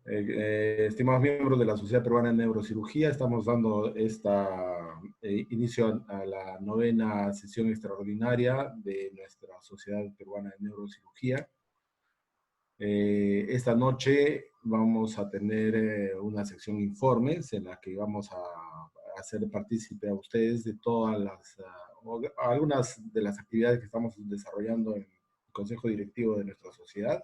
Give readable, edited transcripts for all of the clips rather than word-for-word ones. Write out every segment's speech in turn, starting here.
Estimados miembros de la Sociedad Peruana de Neurocirugía, estamos dando inicio a la 9ª sesión extraordinaria de nuestra Sociedad Peruana de Neurocirugía. Esta noche vamos a tener una sección informes en la que vamos a hacer partícipe a ustedes de todas algunas de las actividades que estamos desarrollando en el Consejo Directivo de nuestra sociedad.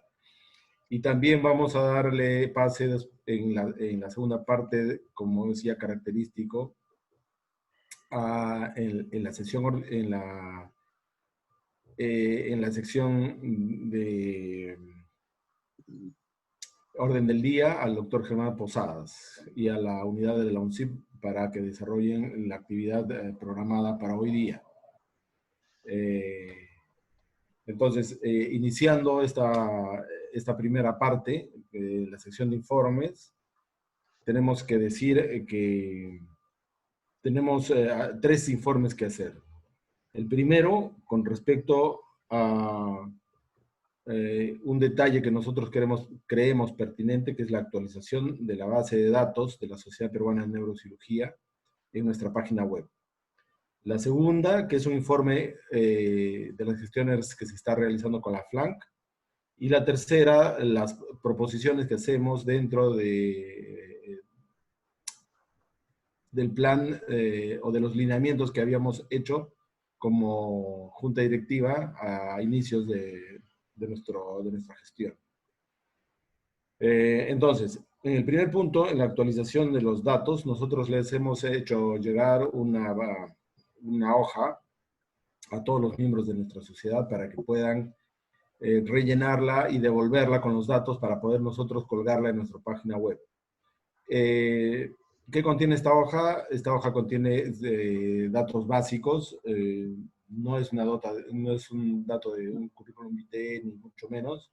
Y también vamos a darle pase en la segunda parte, como decía, característico, en la sección de orden del día al doctor Germán Posadas y a la unidad de la UNCIP para que desarrollen la actividad programada para hoy día. Entonces, iniciando esta primera parte de la sección de informes, tenemos que decir que tenemos 3 informes que hacer. El primero, con respecto a un detalle que nosotros creemos pertinente, que es la actualización de la base de datos de la Sociedad Peruana de Neurocirugía en nuestra página web. La segunda, que es un informe de las gestiones que se está realizando con la FLANC. Y la tercera, las proposiciones que hacemos dentro del plan o de los lineamientos que habíamos hecho como junta directiva a inicios de nuestra gestión. Entonces, en el primer punto, en la actualización de los datos, nosotros les hemos hecho llegar una hoja a todos los miembros de nuestra sociedad para que puedan rellenarla y devolverla con los datos para poder nosotros colgarla en nuestra página web. ¿Qué contiene esta hoja? Esta hoja contiene datos básicos, no es un dato de un currículum vitae, ni mucho menos.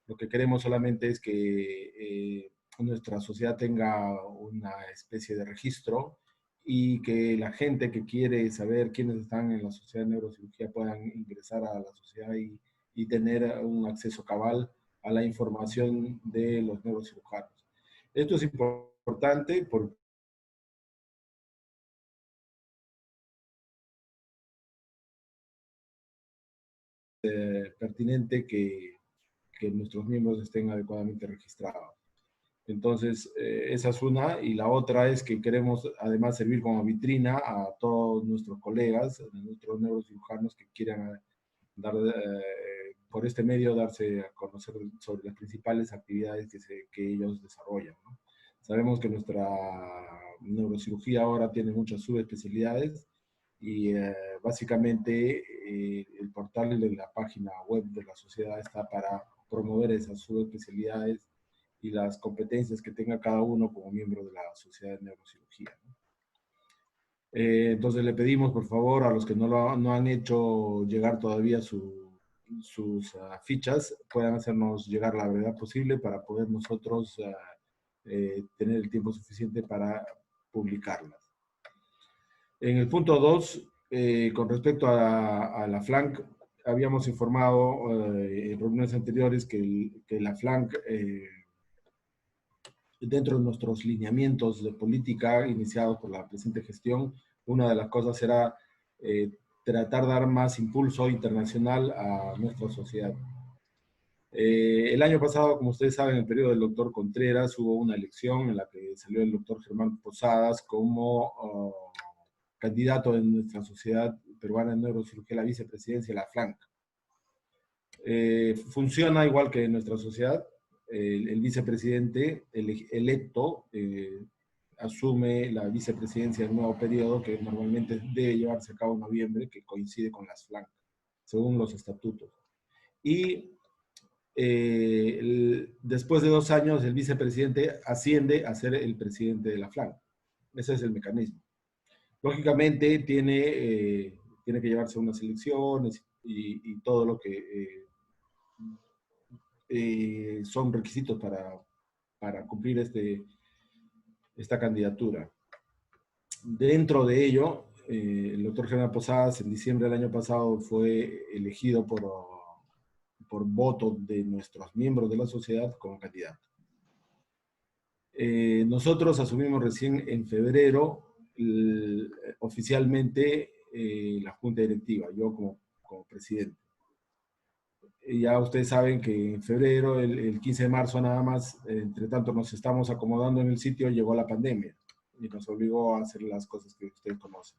Lo que queremos solamente es que nuestra sociedad tenga una especie de registro y que la gente que quiere saber quiénes están en la Sociedad de Neurocirugía puedan ingresar a la sociedad y tener un acceso cabal a la información de los neurocirujanos. Esto es importante porque es pertinente que nuestros miembros estén adecuadamente registrados. Entonces, esa es una. Y la otra es que queremos además servir como vitrina a todos nuestros colegas, nuestros neurocirujanos que quieran por este medio darse a conocer sobre las principales actividades que ellos desarrollan, ¿no? Sabemos que nuestra neurocirugía ahora tiene muchas subespecialidades y básicamente el portal de la página web de la sociedad está para promover esas subespecialidades y las competencias que tenga cada uno como miembro de la Sociedad de Neurocirugía, ¿no? Entonces le pedimos, por favor, a los que no han hecho llegar todavía sus fichas, puedan hacernos llegar la brevedad posible para poder nosotros tener el tiempo suficiente para publicarlas. En el punto 2, con respecto a la FLANC, habíamos informado en reuniones anteriores que la FLANC, dentro de nuestros lineamientos de política iniciados por la presente gestión, una de las cosas será tratar de dar más impulso internacional a nuestra sociedad. El año pasado, como ustedes saben, en el periodo del doctor Contreras, hubo una elección en la que salió el doctor Germán Posadas como candidato de nuestra Sociedad Peruana de Neurocirugía a la vicepresidencia de la FLANC. Funciona igual que en nuestra sociedad. El vicepresidente electo asume la vicepresidencia del nuevo periodo, que normalmente debe llevarse a cabo en noviembre, que coincide con las FLANC, según los estatutos. Y después de 2 años, el vicepresidente asciende a ser el presidente de la FLANC. Ese es el mecanismo. Lógicamente, tiene que llevarse unas elecciones y todo lo que son requisitos para cumplir esta candidatura. Dentro de ello, el doctor Germán Posadas en diciembre del año pasado fue elegido por voto de nuestros miembros de la sociedad como candidato. Nosotros asumimos recién en febrero oficialmente la junta directiva, yo como presidente. Ya ustedes saben que en febrero, el 15 de marzo nada más, entre tanto nos estamos acomodando en el sitio, llegó la pandemia y nos obligó a hacer las cosas que ustedes conocen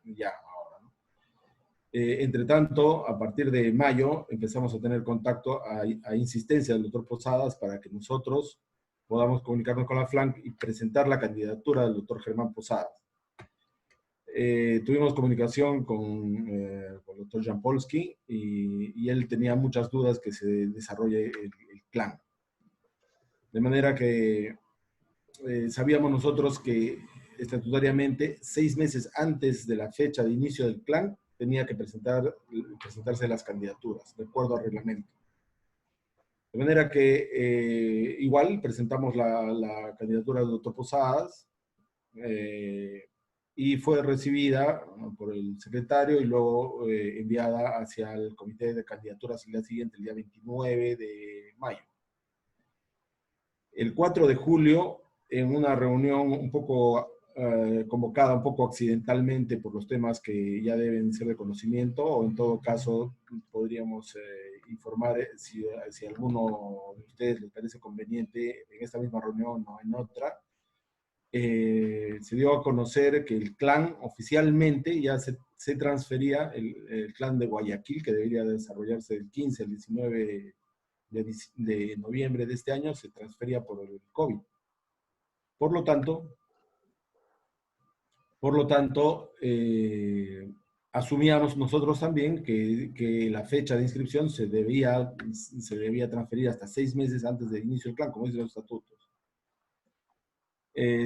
ya ahora, ¿no? Entre tanto, a partir de mayo empezamos a tener contacto a insistencia del doctor Posadas para que nosotros podamos comunicarnos con la FLANC y presentar la candidatura del doctor Germán Posadas. Tuvimos comunicación con el doctor Jan Polsky y él tenía muchas dudas que se desarrolle el clan. De manera que sabíamos nosotros que estatutariamente 6 meses antes de la fecha de inicio del clan tenía que presentarse las candidaturas, de acuerdo al reglamento. De manera que igual presentamos la candidatura del doctor Posadas, y fue recibida por el secretario y luego enviada hacia el comité de candidaturas el día siguiente, el día 29 de mayo. El 4 de julio, en una reunión un poco convocada un poco accidentalmente por los temas que ya deben ser de conocimiento, o en todo caso podríamos informar si alguno de ustedes les parece conveniente en esta misma reunión o en otra. Se dio a conocer que el clan oficialmente ya se transfería, el clan de Guayaquil, que debería desarrollarse del 15 al 19 de noviembre de este año, se transfería por el COVID. Por lo tanto asumíamos nosotros también que la fecha de inscripción se debía transferir hasta 6 meses antes del inicio del clan, como dicen los estatutos.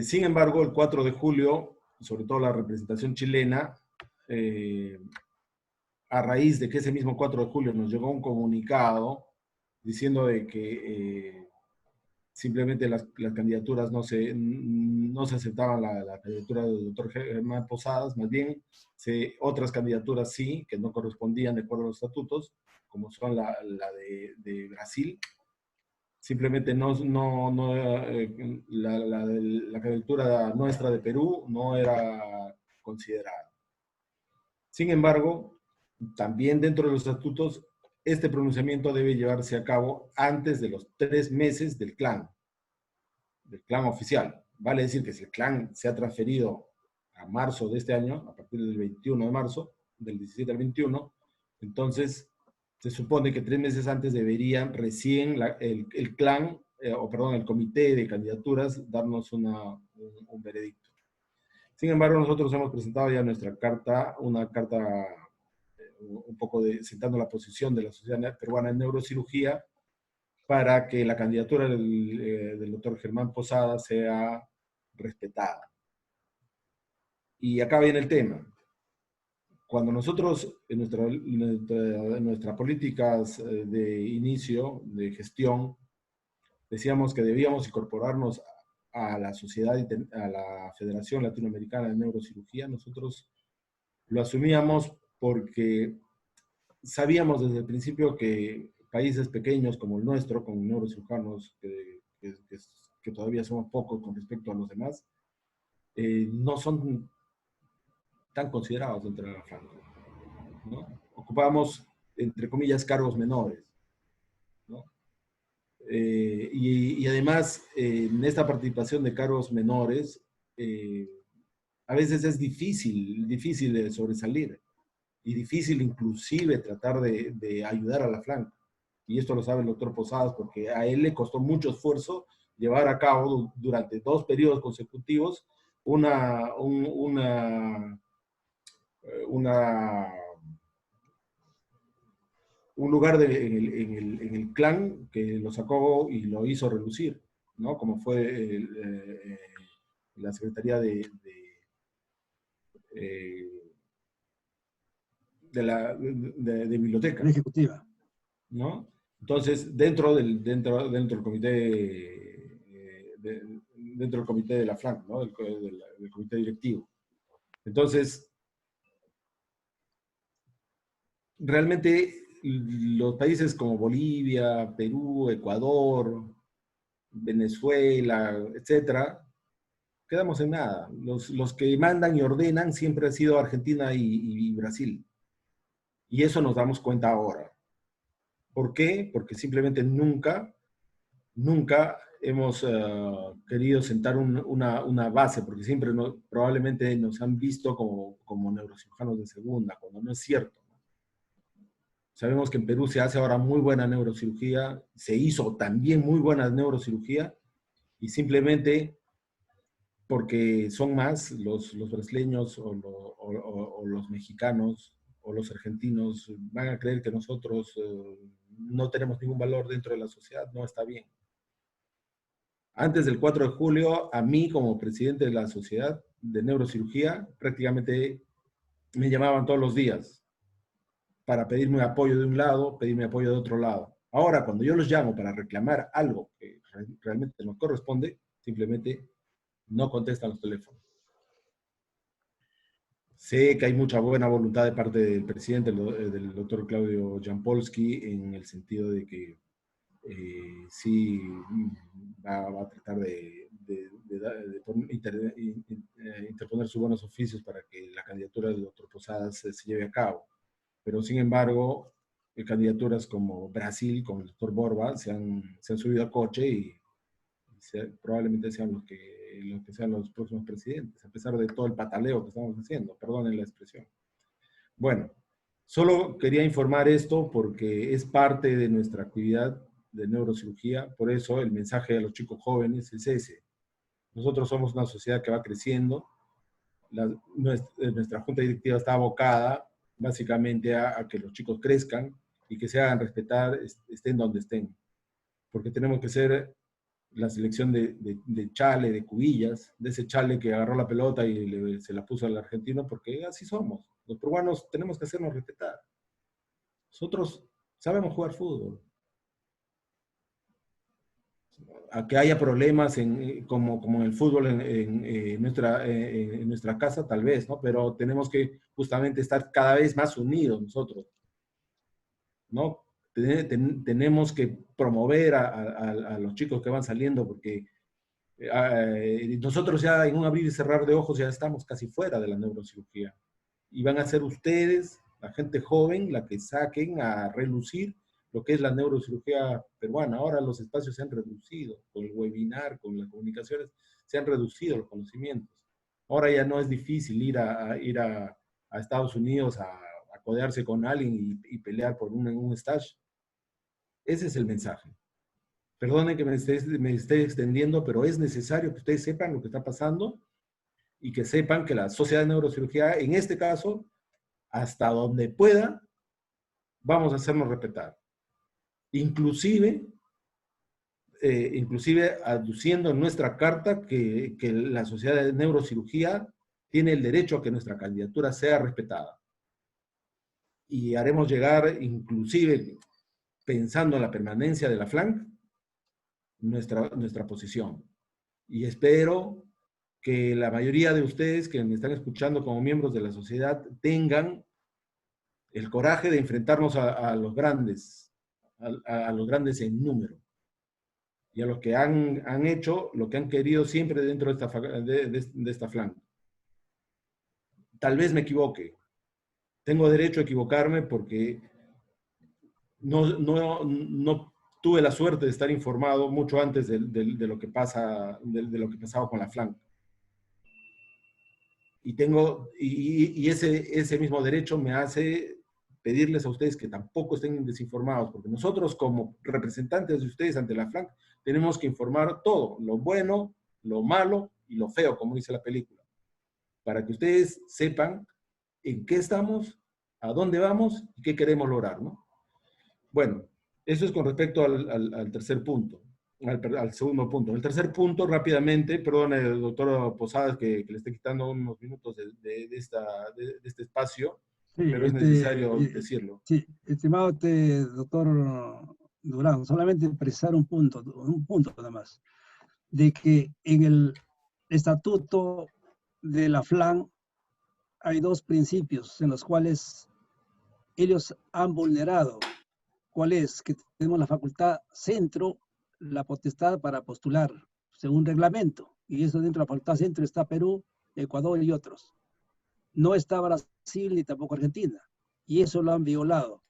Sin embargo, el 4 de julio, sobre todo la representación chilena, a raíz de que ese mismo 4 de julio nos llegó un comunicado diciendo de que simplemente las candidaturas no se aceptaban, la candidatura del doctor Germán Posadas, más bien otras candidaturas sí, que no correspondían de acuerdo a los estatutos, como son la de Brasil. Simplemente la candidatura nuestra de Perú no era considerada. Sin embargo, también dentro de los estatutos, este pronunciamiento debe llevarse a cabo antes de los 3 meses del clan oficial. Vale decir que si el clan se ha transferido a marzo de este año, a partir del 21 de marzo, del 17 al 21, entonces se supone que 3 meses antes deberían recién el clan, el comité de candidaturas darnos un veredicto. Sin embargo, nosotros hemos presentado ya nuestra carta, una carta un poco sentando la posición de la Sociedad Peruana de Neurocirugía para que la candidatura del doctor Germán Posada sea respetada. Y acá viene el tema. Cuando nosotros, en nuestras políticas de inicio, de gestión, decíamos que debíamos incorporarnos a la sociedad, a la Federación Latinoamericana de Neurocirugía, nosotros lo asumíamos porque sabíamos desde el principio que países pequeños como el nuestro, con neurocirujanos que todavía somos pocos con respecto a los demás, no son tan considerados dentro de la FLANC, ¿no? Ocupamos, entre comillas, cargos menores, ¿no? Y además, en esta participación de cargos menores, a veces es difícil de sobresalir y difícil inclusive tratar de ayudar a la FLANC. Y esto lo sabe el doctor Posadas porque a él le costó mucho esfuerzo llevar a cabo durante 2 periodos consecutivos un lugar en el clan que lo sacó y lo hizo relucir, ¿no? Como fue la Secretaría de Biblioteca. La ejecutiva. ¿No? Entonces, dentro del comité, dentro del comité de la FLANC, ¿no? Del comité directivo. Entonces, realmente los países como Bolivia, Perú, Ecuador, Venezuela, etcétera, quedamos en nada. Los que mandan y ordenan siempre han sido Argentina y Brasil. Y eso nos damos cuenta ahora. ¿Por qué? Porque simplemente nunca hemos querido sentar una base, porque siempre probablemente nos han visto como neurocirujanos de segunda, cuando no es cierto. Sabemos que en Perú se hace ahora muy buena neurocirugía, se hizo también muy buena neurocirugía, y simplemente porque son más los brasileños o los mexicanos o los argentinos van a creer que nosotros no tenemos ningún valor dentro de la sociedad, no está bien. Antes del 4 de julio, a mí como presidente de la Sociedad de Neurocirugía, prácticamente me llamaban todos los días para pedirme apoyo de un lado, pedirme apoyo de otro lado. Ahora, cuando yo los llamo para reclamar algo que realmente nos corresponde, simplemente no contestan los teléfonos. Sé que hay mucha buena voluntad de parte del presidente, del doctor Claudio Jampolsky, en el sentido de que sí va a tratar de interponer sus buenos oficios para que la candidatura del doctor Posadas se lleve a cabo. Pero sin embargo, candidaturas como Brasil, con el doctor Borba, se han subido al coche y probablemente sean los que sean los próximos presidentes, a pesar de todo el pataleo que estamos haciendo, perdonen la expresión. Bueno, solo quería informar esto porque es parte de nuestra actividad de neurocirugía, por eso el mensaje a los chicos jóvenes es ese. Nosotros somos una sociedad que va creciendo, nuestra junta directiva está abocada básicamente a que los chicos crezcan y que se hagan respetar, estén donde estén, porque tenemos que ser la selección de Chale, de Cubillas, de ese Chale que agarró la pelota y se la puso al argentino, porque así somos. Los peruanos tenemos que hacernos respetar. Nosotros sabemos jugar fútbol. A que haya problemas como en el fútbol en nuestra casa, tal vez, ¿no? Pero tenemos que justamente estar cada vez más unidos nosotros, ¿no? Tenemos que promover a los chicos que van saliendo, porque nosotros ya en un abrir y cerrar de ojos ya estamos casi fuera de la neurocirugía. Y van a ser ustedes, la gente joven, la que saquen a relucir lo que es la neurocirugía peruana. Ahora los espacios se han reducido, con el webinar, con las comunicaciones, se han reducido los conocimientos. Ahora ya no es difícil ir a Estados Unidos a codearse con alguien y pelear por un stage. Ese es el mensaje. Perdonen que me esté extendiendo, pero es necesario que ustedes sepan lo que está pasando y que sepan que la Sociedad de Neurocirugía, en este caso, hasta donde pueda, vamos a hacernos respetar. Inclusive aduciendo en nuestra carta que la Sociedad de Neurocirugía tiene el derecho a que nuestra candidatura sea respetada. Y haremos llegar, inclusive pensando en la permanencia de la FLANC, nuestra posición. Y espero que la mayoría de ustedes que me están escuchando como miembros de la sociedad tengan el coraje de enfrentarnos a los grandes, a los grandes en número, y a los que han hecho lo que han querido siempre dentro de esta flanca. Tal vez me equivoque. Tengo derecho a equivocarme porque no tuve la suerte de estar informado mucho antes de lo que pasaba con la flanca. Y ese mismo derecho me hace pedirles a ustedes que tampoco estén desinformados, porque nosotros como representantes de ustedes ante la FLANC tenemos que informar todo, lo bueno, lo malo y lo feo, como dice la película, para que ustedes sepan en qué estamos, a dónde vamos y qué queremos lograr, ¿no? Bueno, eso es con respecto al tercer punto. Al segundo punto. El tercer punto, rápidamente, perdón, doctor Posadas, que le esté quitando unos minutos de este espacio, Sí, pero es necesario decirlo. Sí, estimado doctor Durán, solamente precisar un punto nada más, de que en el estatuto de la FLAN hay dos principios en los cuales ellos han vulnerado. ¿Cuál es? Que tenemos la facultad centro la potestad para postular según reglamento. Y eso dentro de la facultad centro está Perú, Ecuador y otros. No está Brasil ni tampoco Argentina. Y eso lo han violado.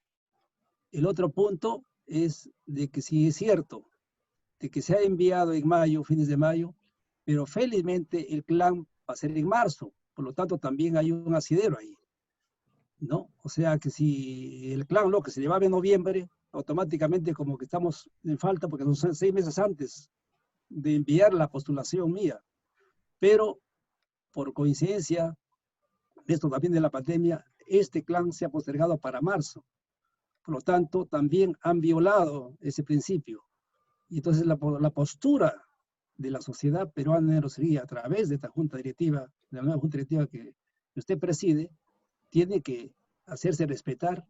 El otro punto es de que si es cierto de que se ha enviado en mayo, fines de mayo, pero felizmente el clan va a ser en marzo. Por lo tanto, también hay un asidero ahí, ¿no? O sea que si el clan lo que se llevaba en noviembre, automáticamente como que estamos en falta porque son 6 meses antes de enviar la postulación mía. Pero por coincidencia, esto también de la pandemia, este clan se ha postergado para marzo. Por lo tanto, también han violado ese principio. Y entonces la postura de la sociedad peruana de neurosurgería a través de esta junta directiva, de la nueva junta directiva que usted preside, tiene que hacerse respetar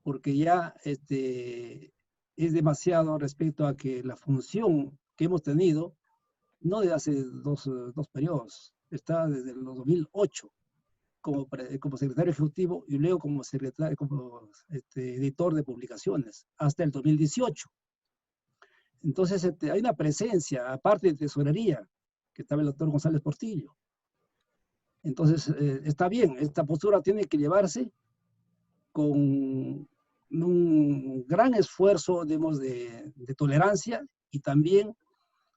porque ya es demasiado respecto a que la función que hemos tenido, no de hace dos periodos, está desde el 2008 como secretario ejecutivo y luego como editor de publicaciones hasta el 2018. Entonces hay una presencia, aparte de tesorería, que estaba el doctor González Portillo. Entonces está bien, esta postura tiene que llevarse con un gran esfuerzo, digamos, de tolerancia y también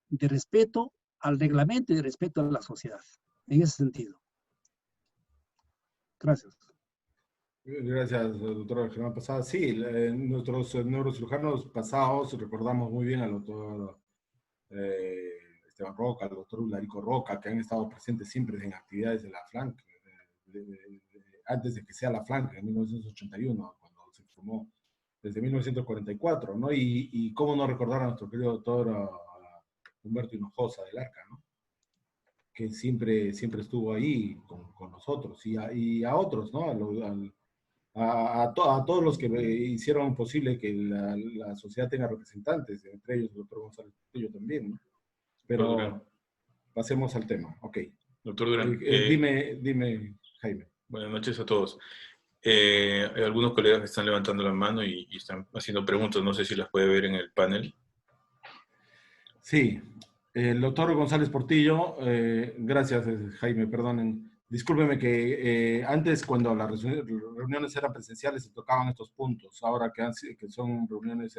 de respeto al reglamento y de respeto a la sociedad, en ese sentido. Gracias. Gracias, doctor Germán Posada. Sí, nuestros neurocirujanos pasados, recordamos muy bien al doctor Esteban Roca, al doctor Ularico Roca, que han estado presentes siempre en actividades de la FLANC, antes de que sea la FLANC, en 1981, cuando se formó, desde 1944, ¿no? Y cómo no recordar a nuestro querido doctor Humberto Hinojosa del Arca, ¿no? Que siempre estuvo ahí con nosotros, y a otros, ¿no? A todos los que hicieron posible que la sociedad tenga representantes, entre ellos el doctor González Portillo también, ¿no? Pero pasemos al tema, ok. Doctor Durán. Dime, Jaime. Buenas noches a todos. Hay algunos colegas que están levantando la mano y están haciendo preguntas, no sé si las puede ver en el panel. Sí, el doctor González Portillo, gracias Jaime, perdonen. Discúlpeme que antes cuando las reuniones eran presenciales se tocaban estos puntos, ahora que son reuniones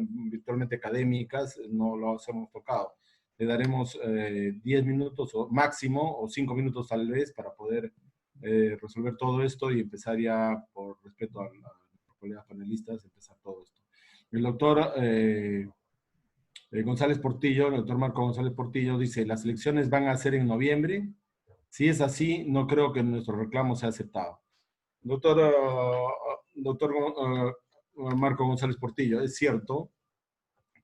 virtualmente académicas no los hemos tocado. Le daremos 10 minutos o máximo, o 5 minutos tal vez, para poder resolver todo esto y empezar ya, por respeto a los colegas panelistas, empezar todo esto. El doctor González Portillo, el doctor Marco González Portillo, dice, las elecciones van a ser en noviembre. Si es así, no creo que nuestro reclamo sea aceptado. Doctor Marco González Portillo, es cierto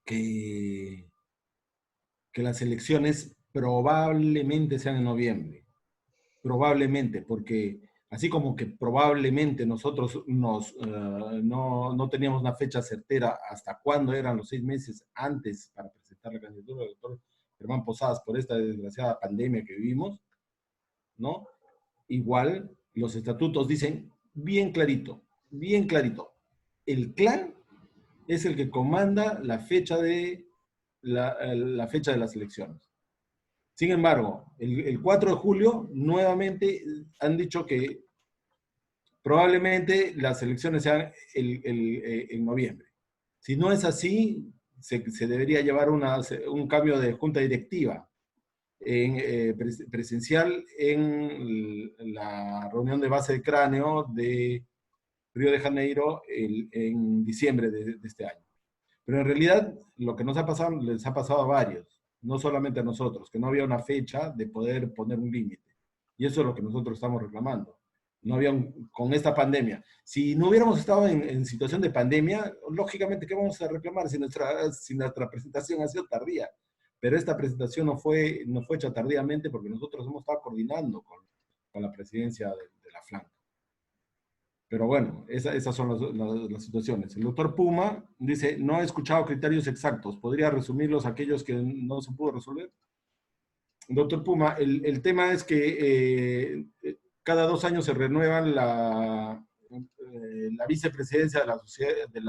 que las elecciones probablemente sean en noviembre. Probablemente, porque así como que probablemente nosotros no teníamos una fecha certera hasta cuándo eran los 6 meses antes para presentar la candidatura del doctor Germán Posadas por esta desgraciada pandemia que vivimos, ¿no? Igual los estatutos dicen bien clarito, el clan es el que comanda la fecha de las elecciones. Sin embargo, el 4 de julio nuevamente han dicho que probablemente las elecciones sean en noviembre. Si no es así, se debería llevar un cambio de junta directiva presencial en la reunión de base de cráneo de Río de Janeiro en diciembre de este año. Pero en realidad lo que nos ha pasado, les ha pasado a varios, no solamente a nosotros, que no había una fecha de poder poner un límite. Y eso es lo que nosotros estamos reclamando. No había con esta pandemia. Si no hubiéramos estado en situación de pandemia, lógicamente, ¿qué vamos a reclamar si nuestra presentación ha sido tardía? Pero esta presentación no fue hecha tardíamente porque nosotros hemos estado coordinando con la presidencia de la FLAN. Pero bueno, esas son las situaciones. El doctor Puma dice, no he escuchado criterios exactos. ¿Podría resumirlos aquellos que no se pudo resolver? Doctor Puma, el tema es que cada 2 años se renuevan la vicepresidencia de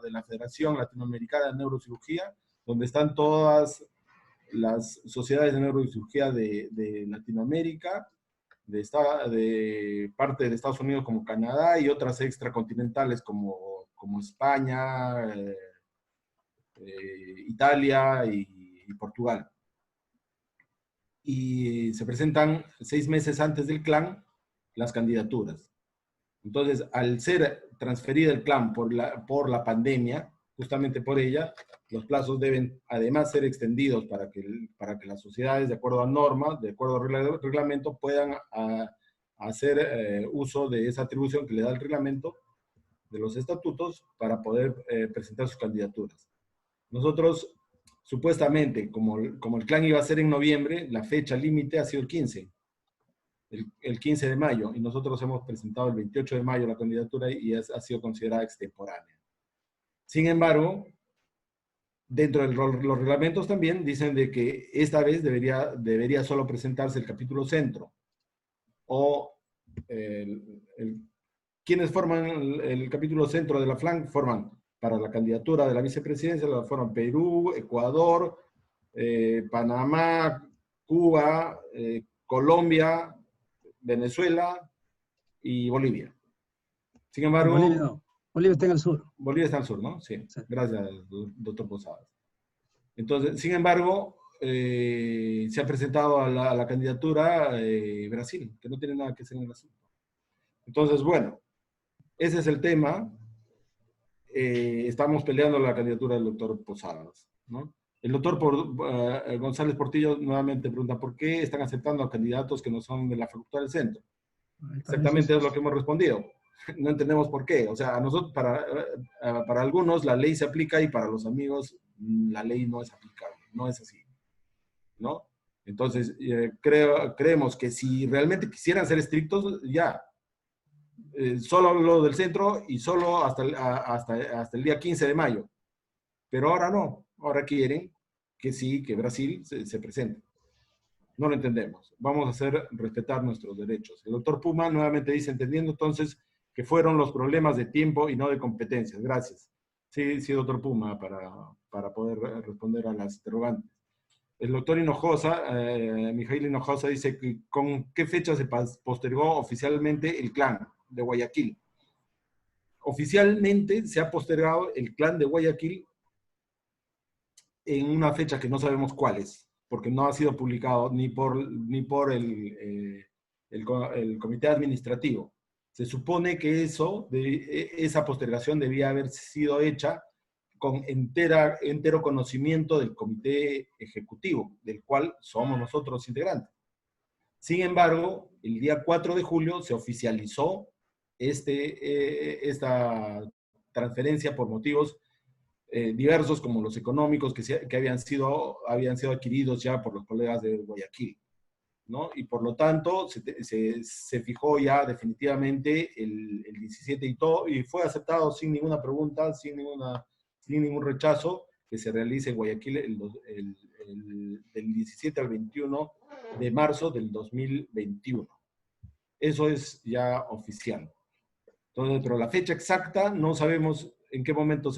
la Federación Latinoamericana de Neurocirugía, donde están todas las sociedades de neurocirugía de Latinoamérica, de parte de Estados Unidos como Canadá y otras extracontinentales como España, Italia y Portugal. Y se presentan 6 meses antes del CLAN las candidaturas. Entonces, al ser transferida el CLAN por la pandemia, justamente por ella, los plazos deben además ser extendidos para que las sociedades, de acuerdo a normas, de acuerdo al reglamento, puedan hacer uso de esa atribución que le da el reglamento de los estatutos para poder presentar sus candidaturas. Nosotros, supuestamente, como el CLAN iba a ser en noviembre, la fecha límite ha sido el 15. El 15 de mayo, y nosotros hemos presentado el 28 de mayo la candidatura y ha sido considerada extemporánea. Sin embargo, dentro de los reglamentos también dicen de que esta vez debería solo presentarse el capítulo centro, o quienes forman el capítulo centro de la FLAN forman para la candidatura de la vicepresidencia, la forman Perú, Ecuador, Panamá, Cuba, Colombia, Venezuela y Bolivia. Sin embargo... Bolivia no. Bolivia está en el sur. Bolivia está al sur, ¿no? Sí. Sí. Gracias, doctor Posadas. Entonces, sin embargo, se ha presentado a la candidatura Brasil, que no tiene nada que hacer en el asunto. Entonces, bueno, ese es el tema. Estamos peleando la candidatura del doctor Posadas, ¿no? El doctor González Portillo nuevamente pregunta, ¿por qué están aceptando a candidatos que no son de la Facultad del Centro? Exactamente es lo que hemos respondido. No entendemos por qué. O sea, a nosotros, para algunos la ley se aplica y para los amigos la ley no es aplicable. No es así, ¿no? Entonces, creemos que si realmente quisieran ser estrictos, ya. Solo lo del centro y solo hasta el día 15 de mayo. Pero ahora no. Ahora quieren que sí, que Brasil se presente. No lo entendemos. Vamos a hacer respetar nuestros derechos. El doctor Puma nuevamente dice, entendiendo entonces que fueron los problemas de tiempo y no de competencias. Gracias. Sí, sí, doctor Puma, para poder responder a las interrogantes. El doctor Hinojosa, Mijail Hinojosa, dice, ¿con qué fecha se postergó oficialmente el CLAN de Guayaquil? Oficialmente se ha postergado el CLAN de Guayaquil en una fecha que no sabemos cuál es, porque no ha sido publicado ni por el comité administrativo. Se supone que esa postergación debía haber sido hecha con entero conocimiento del comité ejecutivo, del cual somos nosotros integrantes. Sin embargo, el día 4 de julio se oficializó esta transferencia por motivos diversos, como los económicos que habían sido adquiridos ya por los colegas de Guayaquil, ¿no? Y por lo tanto se fijó ya definitivamente el 17 y fue aceptado sin ninguna pregunta, sin ningún rechazo, que se realice en Guayaquil del 17 al 21 de marzo del 2021. Eso es ya oficial. Entonces, pero la fecha exacta no sabemos en qué momento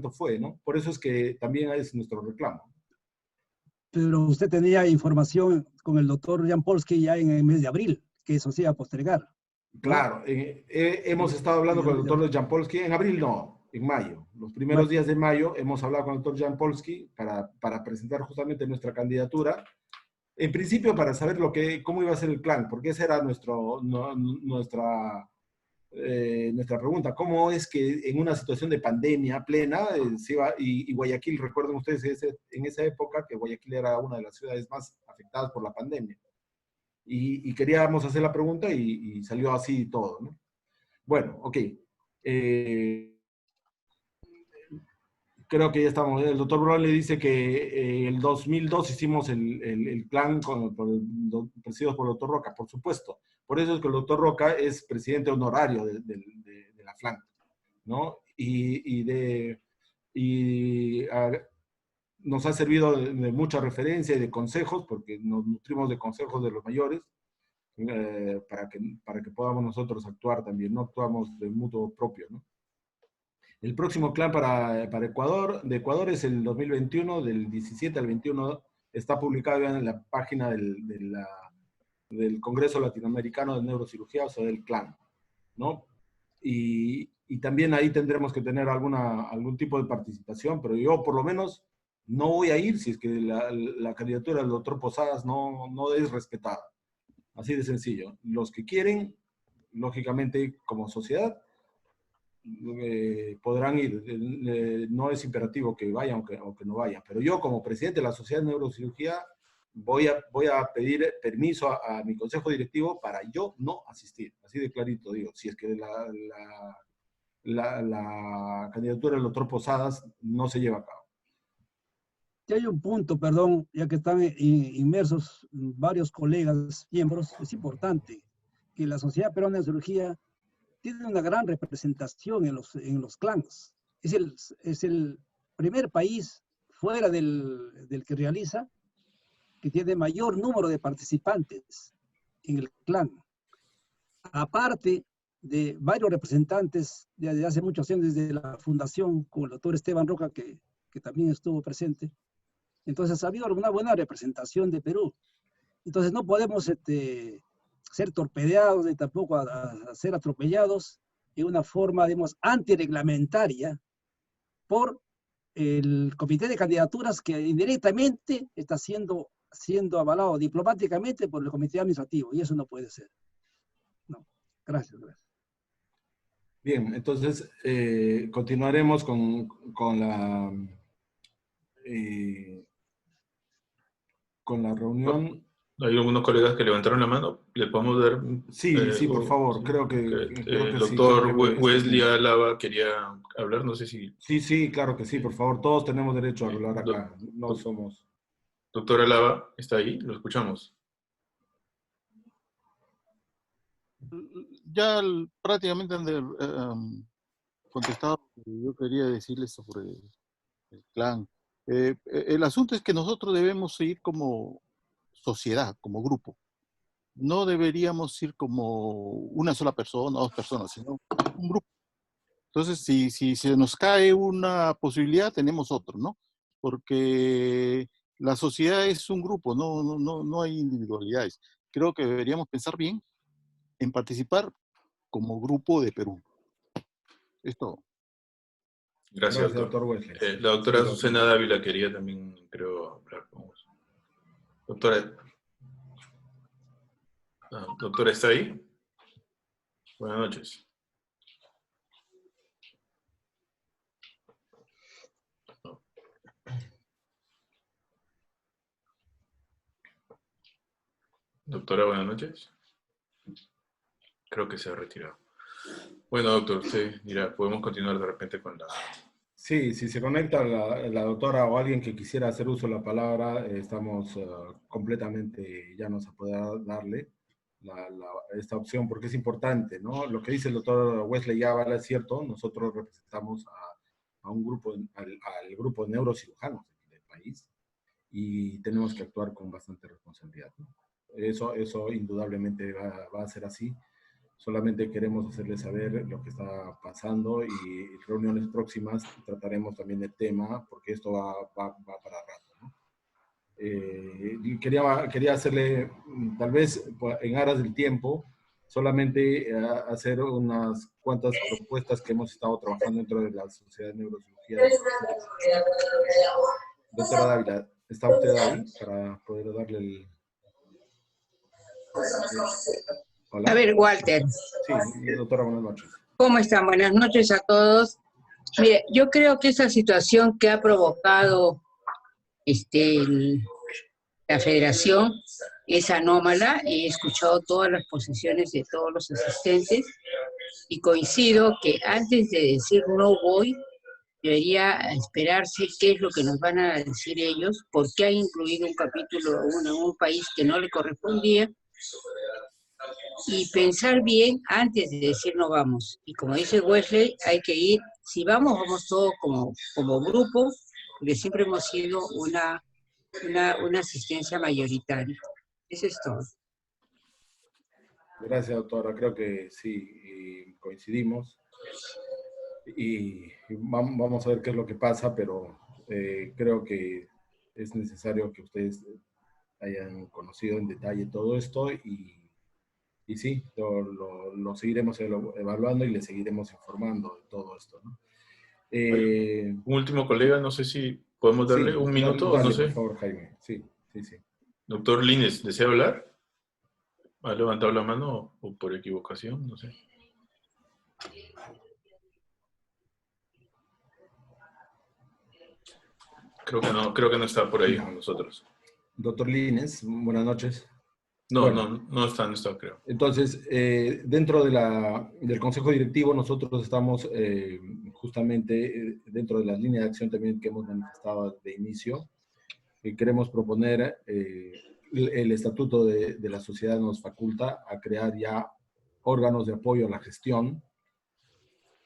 fue, ¿no? Por eso es que también es nuestro reclamo. Pero usted tenía información con el doctor Jan Polsky ya en el mes de abril, que eso se iba a postergar. Claro, hemos estado hablando con el doctor Jan Polsky en abril, no, en mayo. Los primeros días de mayo hemos hablado con el doctor Jan Polsky para presentar justamente nuestra candidatura. En principio, para saber cómo iba a ser el plan, porque esa era nuestra pregunta. ¿Cómo es que en una situación de pandemia plena se iba, y Guayaquil, recuerden ustedes en esa época que Guayaquil era una de las ciudades más afectadas por la pandemia? Y queríamos hacer la pregunta y salió así todo, ¿no? Bueno, ok. Creo que ya estamos. El doctor Brown le dice que el 2002 hicimos el plan presididos por el doctor Roca, por supuesto. Por eso es que el doctor Roca es presidente honorario de la FLAN, ¿no? Nos ha servido de mucha referencia y de consejos, porque nos nutrimos de consejos de los mayores, para que podamos nosotros actuar también, no actuamos de mutuo propio, ¿no? El próximo clan para Ecuador, de Ecuador es el 2021, del 17 al 21, está publicado en la página del Congreso Latinoamericano de Neurocirugía, o sea, del clan, ¿no? Y también ahí tendremos que tener algún tipo de participación, pero yo por lo menos no voy a ir si es que la candidatura del doctor Posadas no es respetada. Así de sencillo. Los que quieren, lógicamente, como sociedad, podrán ir. No es imperativo que vayan o que no vayan. Pero yo, como presidente de la Sociedad de Neurocirugía, voy a pedir permiso a mi consejo directivo para yo no asistir. Así de clarito digo. Si es que la candidatura del doctor Posadas no se lleva a cabo. Y hay un punto, perdón, ya que están inmersos varios colegas, miembros, es importante que la Sociedad Peruana de Cirugía tiene una gran representación en los clans. Es el primer país fuera del que realiza que tiene mayor número de participantes en el clan. Aparte de varios representantes desde hace muchos años, desde la fundación, con el doctor Esteban Roca, que también estuvo presente. Entonces ha habido una buena representación de Perú. Entonces no podemos ser torpedeados ni tampoco a ser atropellados en una forma, digamos, antirreglamentaria por el comité de candidaturas que indirectamente está siendo avalado diplomáticamente por el comité administrativo, y eso no puede ser. No. Gracias. Bien, entonces continuaremos con la reunión. Hay algunos colegas que levantaron la mano. ¿Le podemos dar? Sí, por favor. Sí. Creo que El sí. Creo doctor que Wesley Álava quería hablar. No sé si... Sí, claro que sí, por favor. Todos tenemos derecho a hablar Doc- acá. No somos... Doctor Álava, ¿está ahí? Lo escuchamos. Ya prácticamente han contestado lo que yo quería decirles sobre el clan. El asunto es que nosotros debemos seguir como sociedad, como grupo. No deberíamos ir como una sola persona, dos personas, sino un grupo. Entonces, si se nos cae una posibilidad, tenemos otro, ¿no? Porque la sociedad es un grupo, no hay individualidades. Creo que deberíamos pensar bien en participar como grupo de Perú. Es todo. Gracias, doctor. Wesley. La doctora Sí, Azucena Dávila quería también, creo, hablar con vos. Doctora, ¿está ahí? Buenas noches. Doctora, buenas noches. Creo que se ha retirado. Bueno, doctor, usted dirá, podemos continuar de repente con la... Sí, si se conecta la doctora o alguien que quisiera hacer uso de la palabra, estamos completamente llanos a poder darle esta opción, porque es importante, ¿no? Lo que dice el doctor Wesley Ábala es cierto, nosotros representamos a un grupo, al grupo de neurocirujanos del país, y tenemos que actuar con bastante responsabilidad, ¿no? Eso indudablemente va a ser así. Solamente queremos hacerles saber lo que está pasando y reuniones próximas trataremos también el tema, porque esto va para rato, ¿no? Quería hacerle, tal vez en aras del tiempo, solamente hacer unas cuantas propuestas que hemos estado trabajando dentro de la Sociedad de Neurocirugía. Doctora Dávila, ¿está usted ahí para poder darle el... Hola. A ver, Walter. Sí, doctora, buenas noches. ¿Cómo están? Buenas noches a todos. Mire, yo creo que esa situación que ha provocado la federación es anómala. He escuchado todas las posiciones de todos los asistentes y coincido que antes de decir no voy, debería esperarse qué es lo que nos van a decir ellos, por qué han incluido un capítulo en un país que no le correspondía, y pensar bien antes de decir no vamos. Y como dice Wesley, hay que ir, si vamos, vamos todos como grupo, porque siempre hemos sido una asistencia mayoritaria. Eso es todo. Gracias, doctora. Creo que sí, coincidimos. y vamos a ver qué es lo que pasa, pero creo que es necesario que ustedes hayan conocido en detalle todo esto y sí, lo seguiremos evaluando y le seguiremos informando de todo esto, ¿no? Un último colega, no sé si podemos darle Sí, un minuto o no dale, por sé. favor, Jaime. Sí, sí, sí. Doctor Lines, ¿desea hablar? ¿Ha levantado la mano o por equivocación? No sé. Creo que no está por ahí Ya. con nosotros. Doctor Lines, buenas noches. No, Bueno, no está, creo. entonces, dentro del Consejo Directivo, nosotros estamos justamente dentro de las líneas de acción también que hemos manifestado de inicio. Queremos proponer, el estatuto de la sociedad nos faculta a crear ya órganos de apoyo a la gestión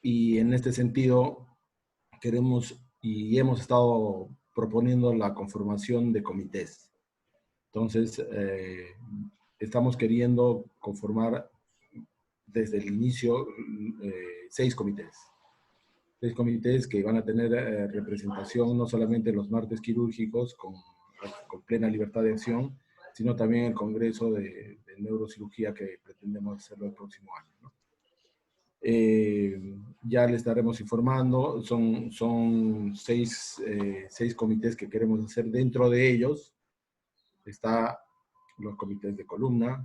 y en este sentido queremos y hemos estado proponiendo la conformación de comités. Entonces, estamos queriendo conformar desde el inicio 6 comités. 6 comités que van a tener representación no solamente los martes quirúrgicos con plena libertad de acción, sino también el Congreso de Neurocirugía que pretendemos hacerlo el próximo año, ¿no? Ya le estaremos informando, son 6 comités que queremos hacer. Dentro de ellos está los comités de columna,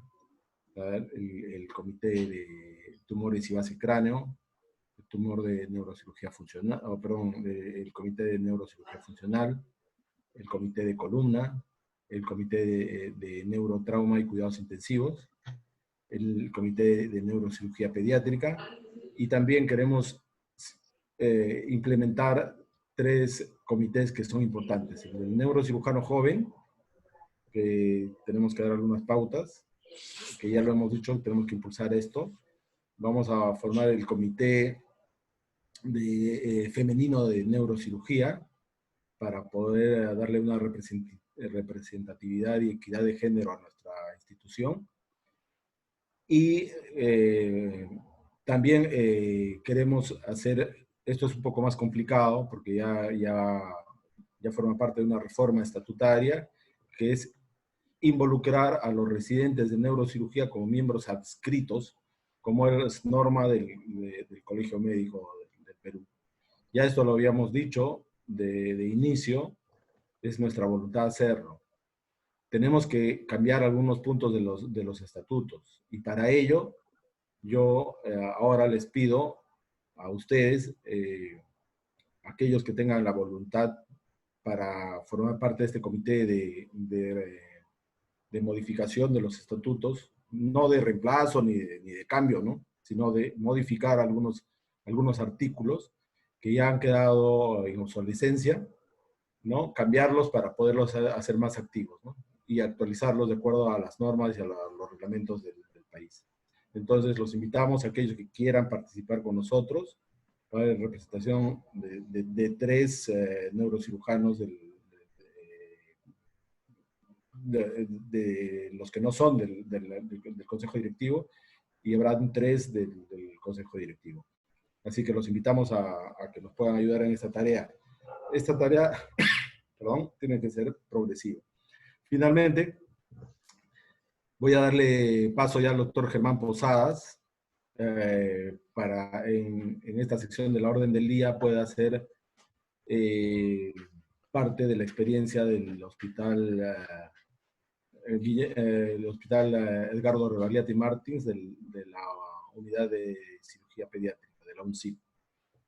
el comité de tumores y base cráneo, el tumor de neurocirugía funcional, el comité de neurocirugía funcional, el comité de columna, el comité de neurotrauma y cuidados intensivos, el comité de neurocirugía pediátrica, y también queremos implementar 3 comités que son importantes. El neurocirujano joven, que tenemos que dar algunas pautas, que ya lo hemos dicho, tenemos que impulsar esto. Vamos a formar el comité femenino de neurocirugía para poder darle una representatividad y equidad de género a nuestra institución. Y también queremos hacer, esto es un poco más complicado porque ya forma parte de una reforma estatutaria, que es involucrar a los residentes de neurocirugía como miembros adscritos, como es norma del Colegio Médico del Perú. Ya esto lo habíamos dicho de inicio, es nuestra voluntad hacerlo. Tenemos que cambiar algunos puntos de los estatutos y para ello yo ahora les pido a ustedes, aquellos que tengan la voluntad para formar parte de este comité de modificación de los estatutos, no de reemplazo ni de cambio, ¿no? Sino de modificar algunos artículos que ya han quedado en obsolescencia, ¿no? Cambiarlos para poderlos hacer más activos, ¿no? Y actualizarlos de acuerdo a las normas y a los reglamentos del país. Entonces, los invitamos a aquellos que quieran participar con nosotros para la representación de 3 neurocirujanos de los que no son del Consejo Directivo y habrán 3 del Consejo Directivo. Así que los invitamos a que nos puedan ayudar en esta tarea. Esta tarea, perdón, tiene que ser progresiva. Finalmente, voy a darle paso ya al doctor Germán Posadas para en esta sección de la orden del día pueda hacer parte de la experiencia del hospital Edgardo Rebagliati Martins de la unidad de cirugía pediátrica de la UNCIP.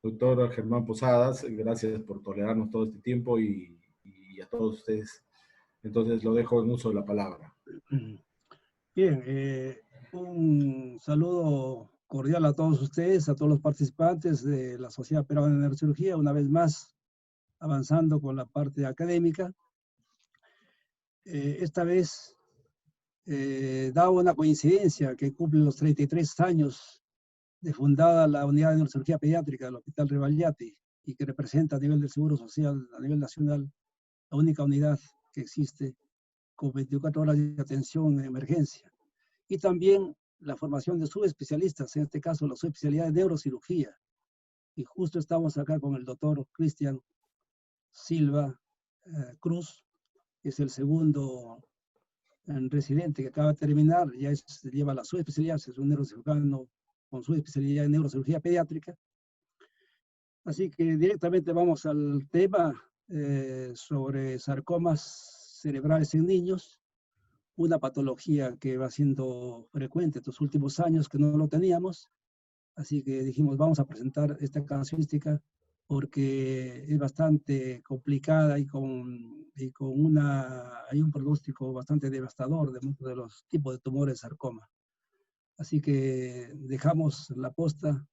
Doctor Germán Posadas, gracias por tolerarnos todo este tiempo y a todos ustedes. Entonces lo dejo en uso de la palabra. Bien, un saludo cordial a todos ustedes, a todos los participantes de la Sociedad Peruana de Neurocirugía, una vez más avanzando con la parte académica. Esta vez da una coincidencia que cumple los 33 años de fundada la unidad de neurocirugía pediátrica del Hospital Rebagliati y que representa a nivel del Seguro Social, a nivel nacional, la única unidad que existe con 24 horas de atención en emergencia. Y también la formación de subespecialistas, en este caso la subespecialidad de neurocirugía, y justo estamos acá con el doctor Cristian Silva Cruz, que es el segundo residente que acaba de terminar, ya lleva la subespecialidad, es un neurocirujano con su especialidad en neurocirugía pediátrica. Así que directamente vamos al tema sobre sarcomas cerebrales en niños, una patología que va siendo frecuente estos últimos años que no lo teníamos. Así que dijimos, vamos a presentar esta casuística porque es bastante complicada y hay un pronóstico bastante devastador de muchos de los tipos de tumores de sarcoma. Así que dejamos la posta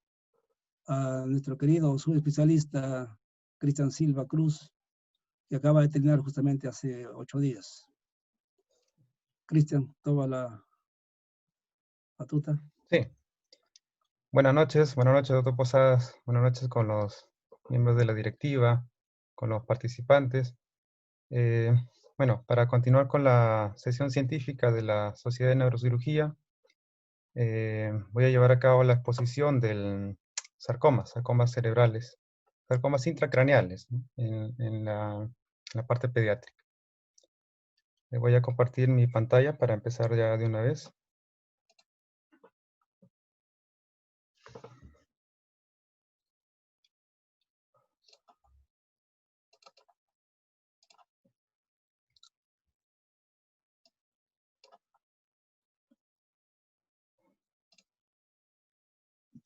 a nuestro querido subespecialista Cristian Silva Cruz, que acaba de terminar justamente hace 8 días. Cristian, toma la batuta. Sí. Buenas noches, doctor Posadas. Buenas noches con los miembros de la directiva, con los participantes. Bueno, para continuar con la sesión científica de la Sociedad de Neurocirugía, voy a llevar a cabo la exposición del sarcomas cerebrales, sarcomas intracraneales, ¿no? en la parte pediátrica. Voy a compartir mi pantalla para empezar ya de una vez.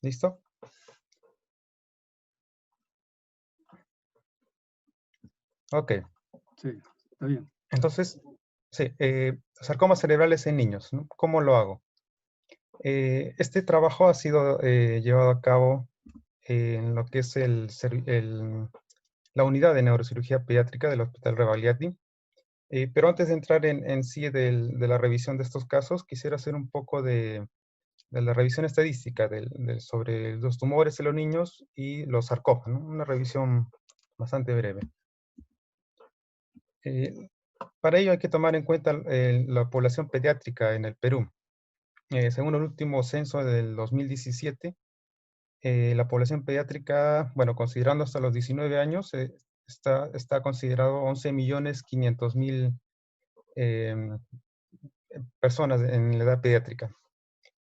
¿Listo? Ok. Sí, está bien. Entonces, sí, sarcomas cerebrales en niños, ¿no? ¿Cómo lo hago? Este trabajo ha sido llevado a cabo en lo que es la unidad de neurocirugía pediátrica del Hospital Rebagliati. Pero antes de entrar en sí de la revisión de estos casos, quisiera hacer un poco de la revisión estadística sobre los tumores en los niños y los sarcomas, ¿no? Una revisión bastante breve. Para ello hay que tomar en cuenta la población pediátrica en el Perú. Según el último censo del 2017, la población pediátrica, bueno, considerando hasta los 19 años, está considerado 11.500.000 personas en la edad pediátrica.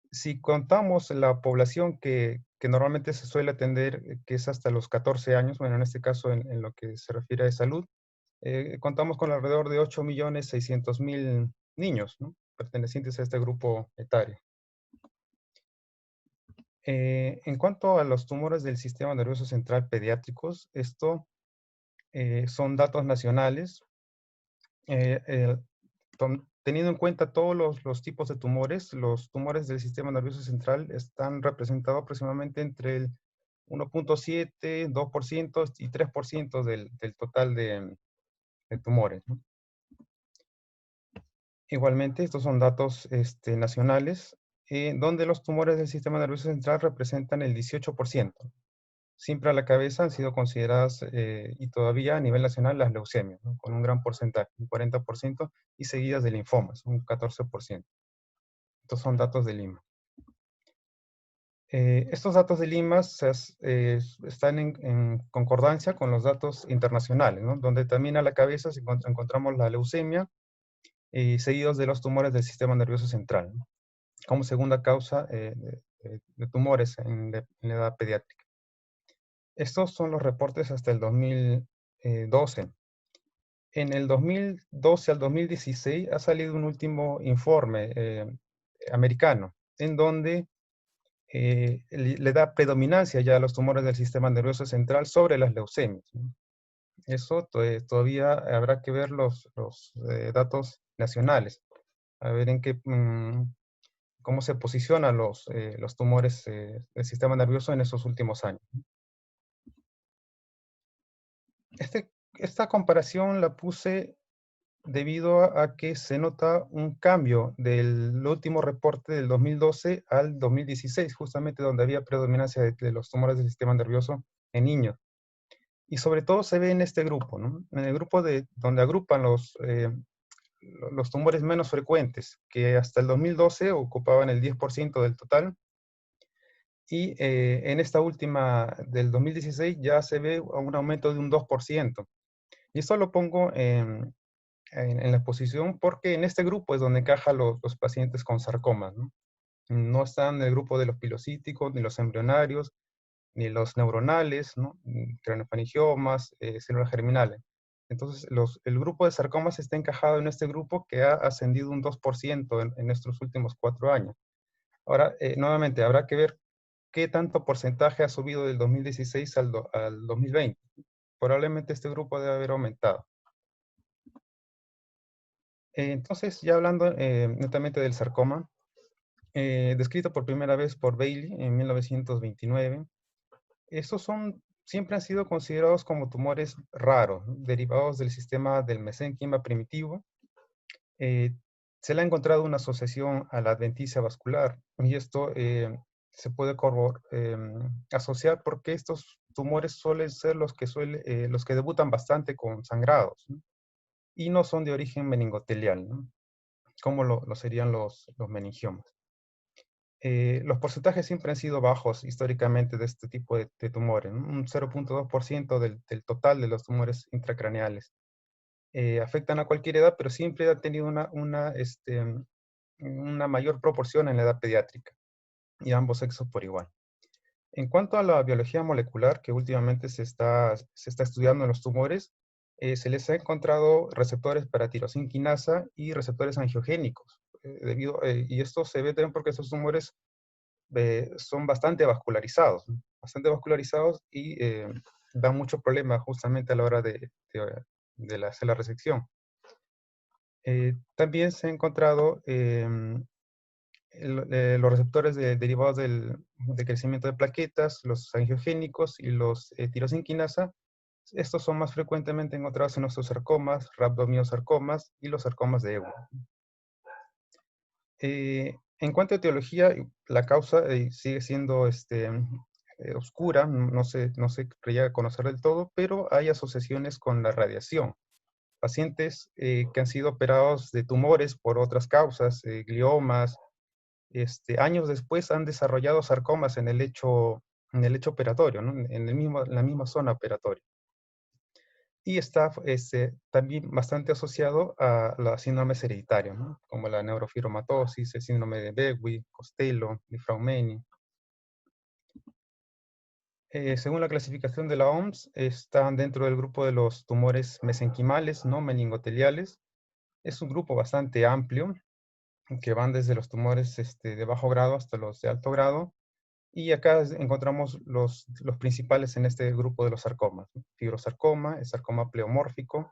Si contamos la población que normalmente se suele atender, que es hasta los 14 años, bueno, en este caso en lo que se refiere a salud, contamos con alrededor de 8.600.000 niños, ¿no?, pertenecientes a este grupo etario. En cuanto a los tumores del sistema nervioso central pediátricos, esto son datos nacionales. Teniendo en cuenta todos los tipos de tumores, los tumores del sistema nervioso central están representados aproximadamente entre el 1.7, 2% y 3% del total de tumores, ¿no? Igualmente, estos son datos nacionales, donde los tumores del sistema nervioso central representan el 18%. Siempre a la cabeza han sido consideradas, y todavía a nivel nacional, las leucemias, ¿no?, con un gran porcentaje, un 40%, y seguidas de linfomas, un 14%. Estos son datos de Lima. Estos datos de Lima están en concordancia con los datos internacionales, ¿no?, donde también a la cabeza encontramos la leucemia, seguidos de los tumores del sistema nervioso central, ¿no?, como segunda causa de tumores en la edad pediátrica. Estos son los reportes hasta el 2012. En el 2012 al 2016 ha salido un último informe americano, en donde le da predominancia ya a los tumores del sistema nervioso central sobre las leucemias, ¿no? Eso todavía habrá que ver los datos nacionales, a ver cómo se posicionan los tumores del sistema nervioso en esos últimos años. Esta comparación la puse debido a que se nota un cambio del último reporte del 2012 al 2016, justamente donde había predominancia de los tumores del sistema nervioso en niños. Y sobre todo se ve en este grupo, ¿no?, en el grupo donde agrupan los tumores menos frecuentes, que hasta el 2012 ocupaban el 10% del total. Y en esta última del 2016 ya se ve un aumento de un 2%. Y esto lo pongo en la exposición porque en este grupo es donde encajan los pacientes con sarcomas, ¿no? No están en el grupo de los pilocíticos, ni los embrionarios, ni los neuronales, ¿no? Craneofanigiomas, células germinales. Entonces, el grupo de sarcomas está encajado en este grupo que ha ascendido un 2% en estos últimos 4 años. Ahora, nuevamente, habrá que ver qué tanto porcentaje ha subido del 2016 al 2020. Probablemente este grupo debe haber aumentado. Entonces, ya hablando netamente del sarcoma, descrito por primera vez por Bailey en 1929, estos siempre han sido considerados como tumores raros, ¿no? Derivados del sistema del mesénquima primitivo. Se le ha encontrado una asociación a la adventicia vascular, y esto se puede asociar porque estos tumores suelen ser los que debutan bastante con sangrados, ¿no? Y no son de origen meningotelial, ¿no? Como lo serían los meningiomas. Los porcentajes siempre han sido bajos históricamente de este tipo de tumores, ¿no? Un 0.2% del total de los tumores intracraneales. Afectan a cualquier edad, pero siempre ha tenido una mayor proporción en la edad pediátrica, y ambos sexos por igual. En cuanto a la biología molecular, que últimamente se está estudiando en los tumores, se les ha encontrado receptores para tirosina quinasa y receptores angiogénicos. Y esto se ve también porque estos tumores son bastante vascularizados, ¿no? Bastante vascularizados y dan mucho problema justamente a la hora de hacer la resección. También se han encontrado los receptores derivados del crecimiento de plaquetas, los angiogénicos y los tirosina quinasa. Estos son más frecuentemente encontrados en nuestros sarcomas, rhabdomyosarcomas y los sarcomas de Ewing. En cuanto a etiología, la causa sigue siendo oscura, no se llega a conocer del todo, pero hay asociaciones con la radiación. Pacientes que han sido operados de tumores por otras causas, gliomas, años después han desarrollado sarcomas en el lecho operatorio, ¿no? En la misma zona operatoria. Y está también bastante asociado a las síndromes hereditarias, ¿no? Como la neurofibromatosis, el síndrome de Begue, Costello, Difraumeni. Según la clasificación de la OMS, están dentro del grupo de los tumores mesenquimales, no meningoteliales. Es un grupo bastante amplio, que van desde los tumores de bajo grado hasta los de alto grado. Y acá encontramos los principales en este grupo de los sarcomas, ¿no? Fibrosarcoma, el sarcoma pleomórfico,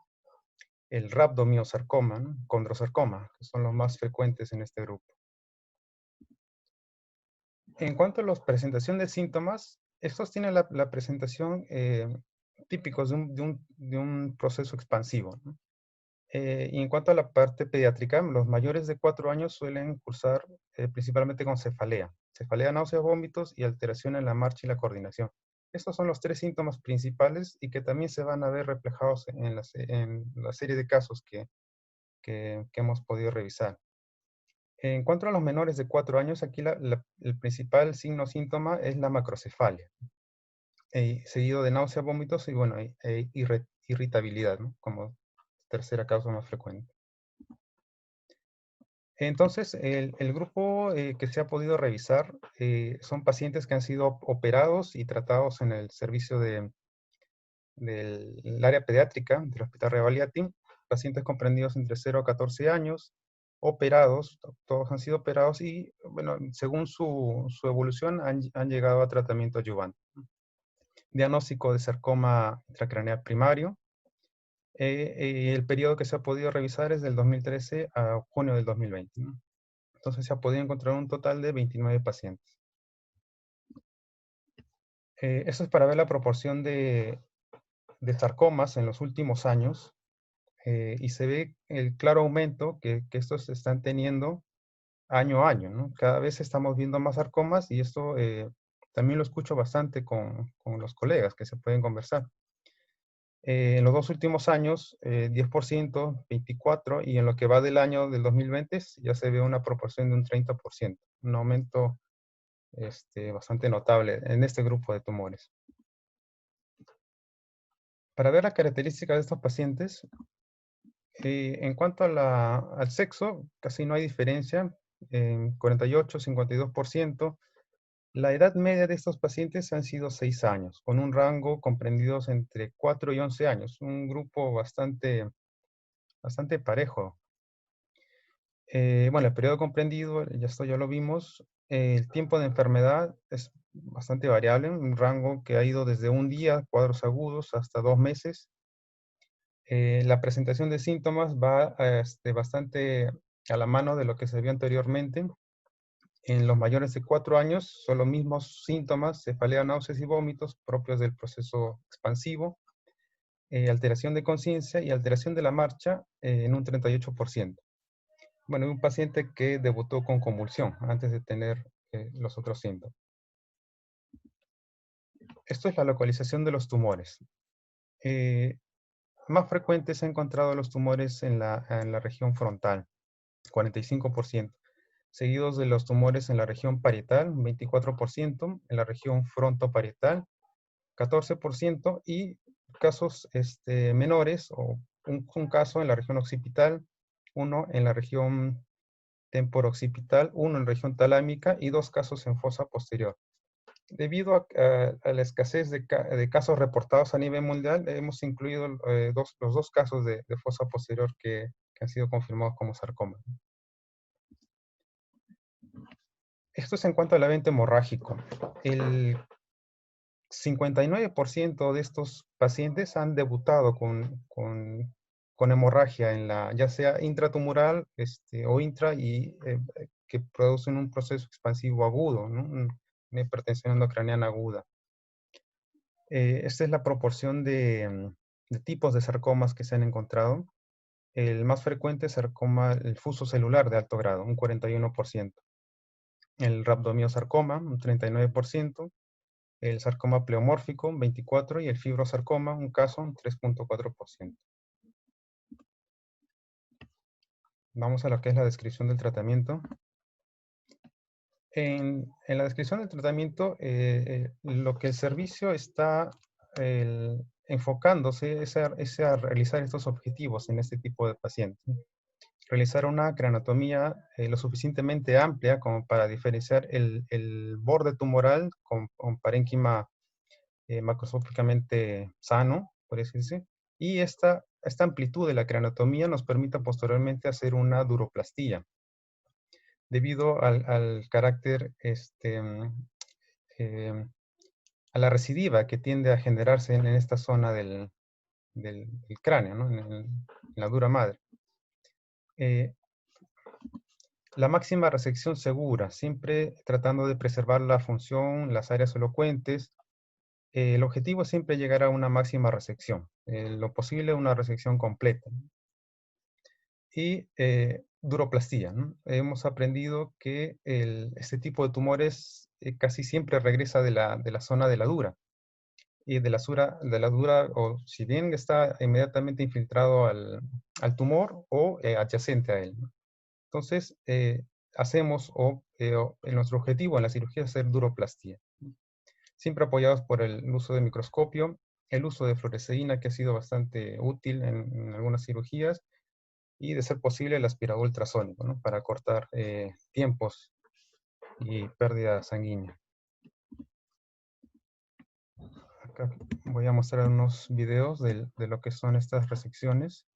el rhabdomyosarcoma, ¿no? Condrosarcoma, que son los más frecuentes en este grupo. En cuanto a la presentación de síntomas, estos tienen la presentación típicos de un proceso expansivo, ¿no? Y en cuanto a la parte pediátrica, los mayores de 4 años suelen cursar principalmente con cefalea, náuseas, vómitos y alteración en la marcha y la coordinación. Estos son los 3 síntomas principales y que también se van a ver reflejados en la serie de casos que hemos podido revisar. En cuanto a los menores de 4 años, aquí el principal signo o síntoma es la macrocefalia, seguido de náuseas, vómitos y bueno, irritabilidad, ¿no? Como tercera causa más frecuente. Entonces, el grupo que se ha podido revisar son pacientes que han sido operados y tratados en el servicio del área pediátrica del Hospital Reavaliati, pacientes comprendidos entre 0 a 14 años, operados, todos han sido operados y, bueno, según su evolución han llegado a tratamiento adyuvante. Diagnóstico de sarcoma intracraneal primario. El periodo que se ha podido revisar es del 2013 a junio del 2020, ¿no? Entonces se ha podido encontrar un total de 29 pacientes. Eso es para ver la proporción de sarcomas en los últimos años. Y se ve el claro aumento que estos están teniendo año a año, ¿no? Cada vez estamos viendo más sarcomas y esto también lo escucho bastante con los colegas que se pueden conversar. En los 2 últimos años, 10%, 24%, y en lo que va del año del 2020 ya se ve una proporción de un 30%, un aumento bastante notable en este grupo de tumores. Para ver la característica de estos pacientes, en cuanto al sexo, casi no hay diferencia, en 48-52%. La edad media de estos pacientes han sido 6 años, con un rango comprendido entre 4 y 11 años, un grupo bastante parejo. Bueno, el periodo comprendido, esto ya lo vimos. El tiempo de enfermedad es bastante variable, un rango que ha ido desde un día, cuadros agudos, hasta 2 meses. La presentación de síntomas va bastante a la mano de lo que se vio anteriormente. En los mayores de 4 años son los mismos síntomas, cefalea, náuseas y vómitos propios del proceso expansivo, alteración de conciencia y alteración de la marcha en un 38%. Bueno, un paciente que debutó con convulsión antes de tener los otros síntomas. Esto es la localización de los tumores. Más frecuentes se han encontrado los tumores en la región frontal, 45%, seguidos de los tumores en la región parietal, 24%, en la región frontoparietal, 14%, y casos menores, o un caso en la región occipital, uno en la región temporooccipital, uno en región talámica y 2 casos en fosa posterior. Debido a la escasez de casos reportados a nivel mundial, hemos incluido los 2 casos de fosa posterior que han sido confirmados como sarcoma. Esto es en cuanto al evento hemorrágico. El 59% de estos pacientes han debutado con hemorragia, ya sea intratumoral o intra, y que producen un proceso expansivo agudo, ¿no? Una hipertensión endocraniana aguda. Esta es la proporción de tipos de sarcomas que se han encontrado. El más frecuente es sarcoma, el fuso celular de alto grado, un 41%. El rhabdomiosarcoma, un 39%. El sarcoma pleomórfico, un 24%, y el fibrosarcoma, un caso, un 3.4%. Vamos a lo que es la descripción del tratamiento. En la descripción del tratamiento, lo que el servicio está enfocándose es a realizar estos objetivos en este tipo de pacientes. Realizar una craniotomía lo suficientemente amplia como para diferenciar el borde tumoral con parénquima macroscópicamente sano, por decirse, y esta amplitud de la craniotomía nos permite posteriormente hacer una duroplastía, debido al carácter, a la recidiva que tiende a generarse en esta zona del cráneo, ¿no? En la dura madre. La máxima resección segura, siempre tratando de preservar la función, las áreas elocuentes. El objetivo es siempre llegar a una máxima resección, lo posible una resección completa. Y duroplastía, ¿no? Hemos aprendido que este tipo de tumores casi siempre regresa de la zona de la dura. Y de la dura, o si bien está inmediatamente infiltrado al tumor o adyacente a él, ¿no? Entonces, hacemos, nuestro objetivo en la cirugía es hacer duroplastía. Siempre apoyados por el uso de microscopio, el uso de fluoresceína, que ha sido bastante útil en algunas cirugías, y de ser posible el aspirador ultrasónico, ¿no? Para cortar tiempos y pérdida sanguínea. Acá voy a mostrar unos videos de lo que son estas resecciones.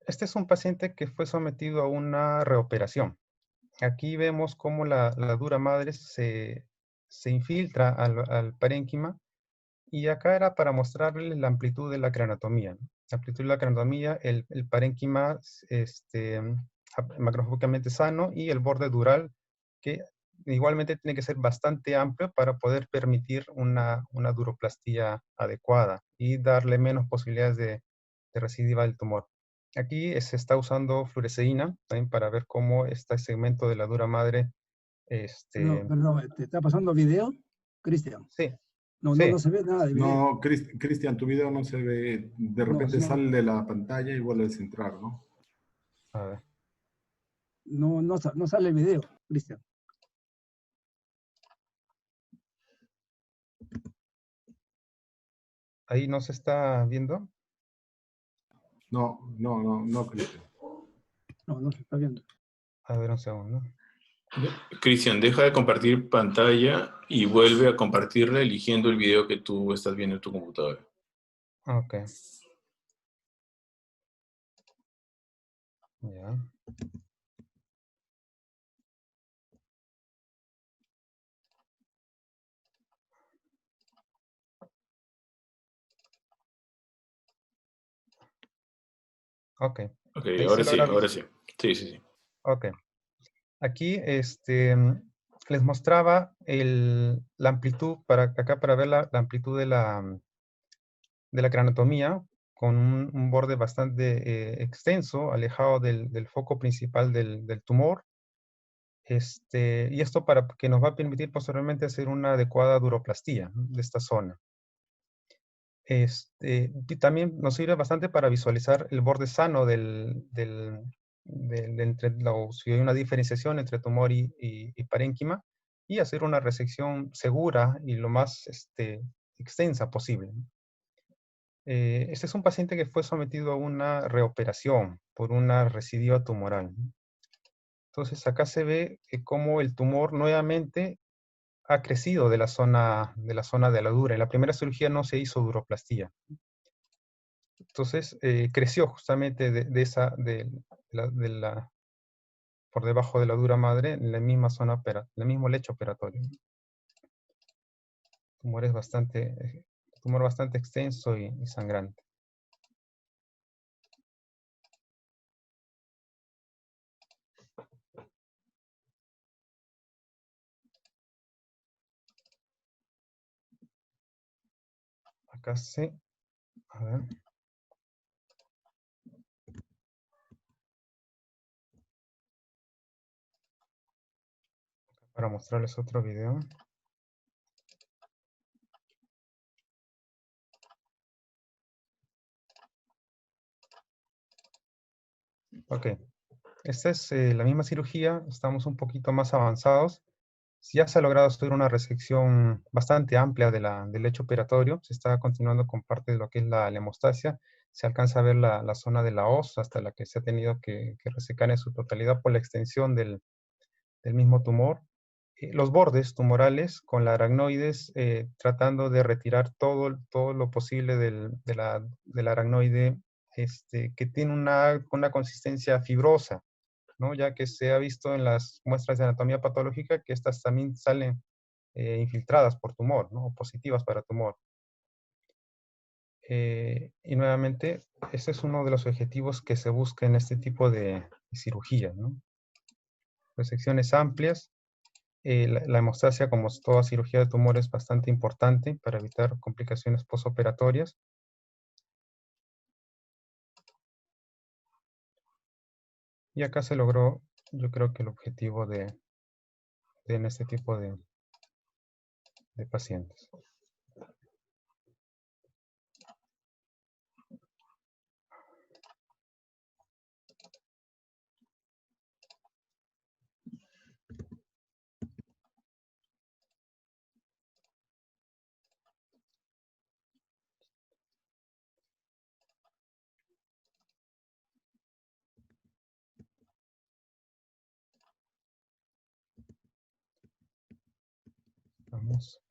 Este es un paciente que fue sometido a una reoperación. Aquí vemos cómo la dura madre se infiltra al parénquima, y acá era para mostrarles la amplitud de la craniotomía, ¿no? La amplitud de la craniotomía, el parénquima macroscópicamente sano, y el borde dural, que igualmente tiene que ser bastante amplio para poder permitir una duroplastía adecuada y darle menos posibilidades de recidiva del tumor. Aquí se está usando fluoresceína también para ver cómo este segmento de la dura madre. Perdón, ¿te está pasando video, Cristian? Sí, No, sí. no se ve nada de video. No, Cristian, tu video no se ve, de No, repente sí. sale de la pantalla y vuelve a entrar, ¿no? A ver. No sale el video, Cristian. Ahí no se está viendo. No, Cristian. No se está viendo. A ver, un segundo. Cristian, deja de compartir pantalla y vuelve a compartirla eligiendo el video que tú estás viendo en tu computadora. Ok. Ya. Ok. Ok, Ahí ahora se sí, logra ahora sí. Sí, sí, sí. Ok. Aquí les mostraba la amplitud, acá para ver la amplitud de la cranotomía, con un borde bastante extenso, alejado del foco principal del tumor. Y esto para que nos va a permitir posteriormente hacer una adecuada duroplastía, ¿no?, de esta zona. Y también nos sirve bastante para visualizar el borde sano si hay una diferenciación entre tumor y parénquima, y hacer una resección segura y lo más extensa posible. Este es un paciente que fue sometido a una reoperación por una recidiva tumoral. Entonces acá se ve cómo el tumor nuevamente ha crecido de la zona de la dura. En la primera cirugía no se hizo duroplastía. Entonces creció justamente por debajo de la dura madre, en la misma zona, en el mismo lecho operatorio. Tumor bastante extenso y sangrante. Acá sí, a ver. Para mostrarles otro video. Ok, esta es la misma cirugía, estamos un poquito más avanzados. Ya se ha logrado hacer una resección bastante amplia del lecho operatorio. Se está continuando con parte de lo que es la hemostasia. Se alcanza a ver la zona de la hoz, hasta la que se ha tenido que resecar en su totalidad por la extensión del mismo tumor. Los bordes tumorales con la aracnoides, tratando de retirar todo lo posible del aracnoide, que tiene una consistencia fibrosa, ¿no? Ya que se ha visto en las muestras de anatomía patológica que estas también salen infiltradas por tumor, ¿no?, o positivas para tumor. Y nuevamente, ese es uno de los objetivos que se busca en este tipo de cirugía, ¿no? Resecciones amplias. La hemostasia, como toda cirugía de tumor, es bastante importante para evitar complicaciones postoperatorias. Y acá se logró, yo creo que el objetivo en este tipo de pacientes. Vamos.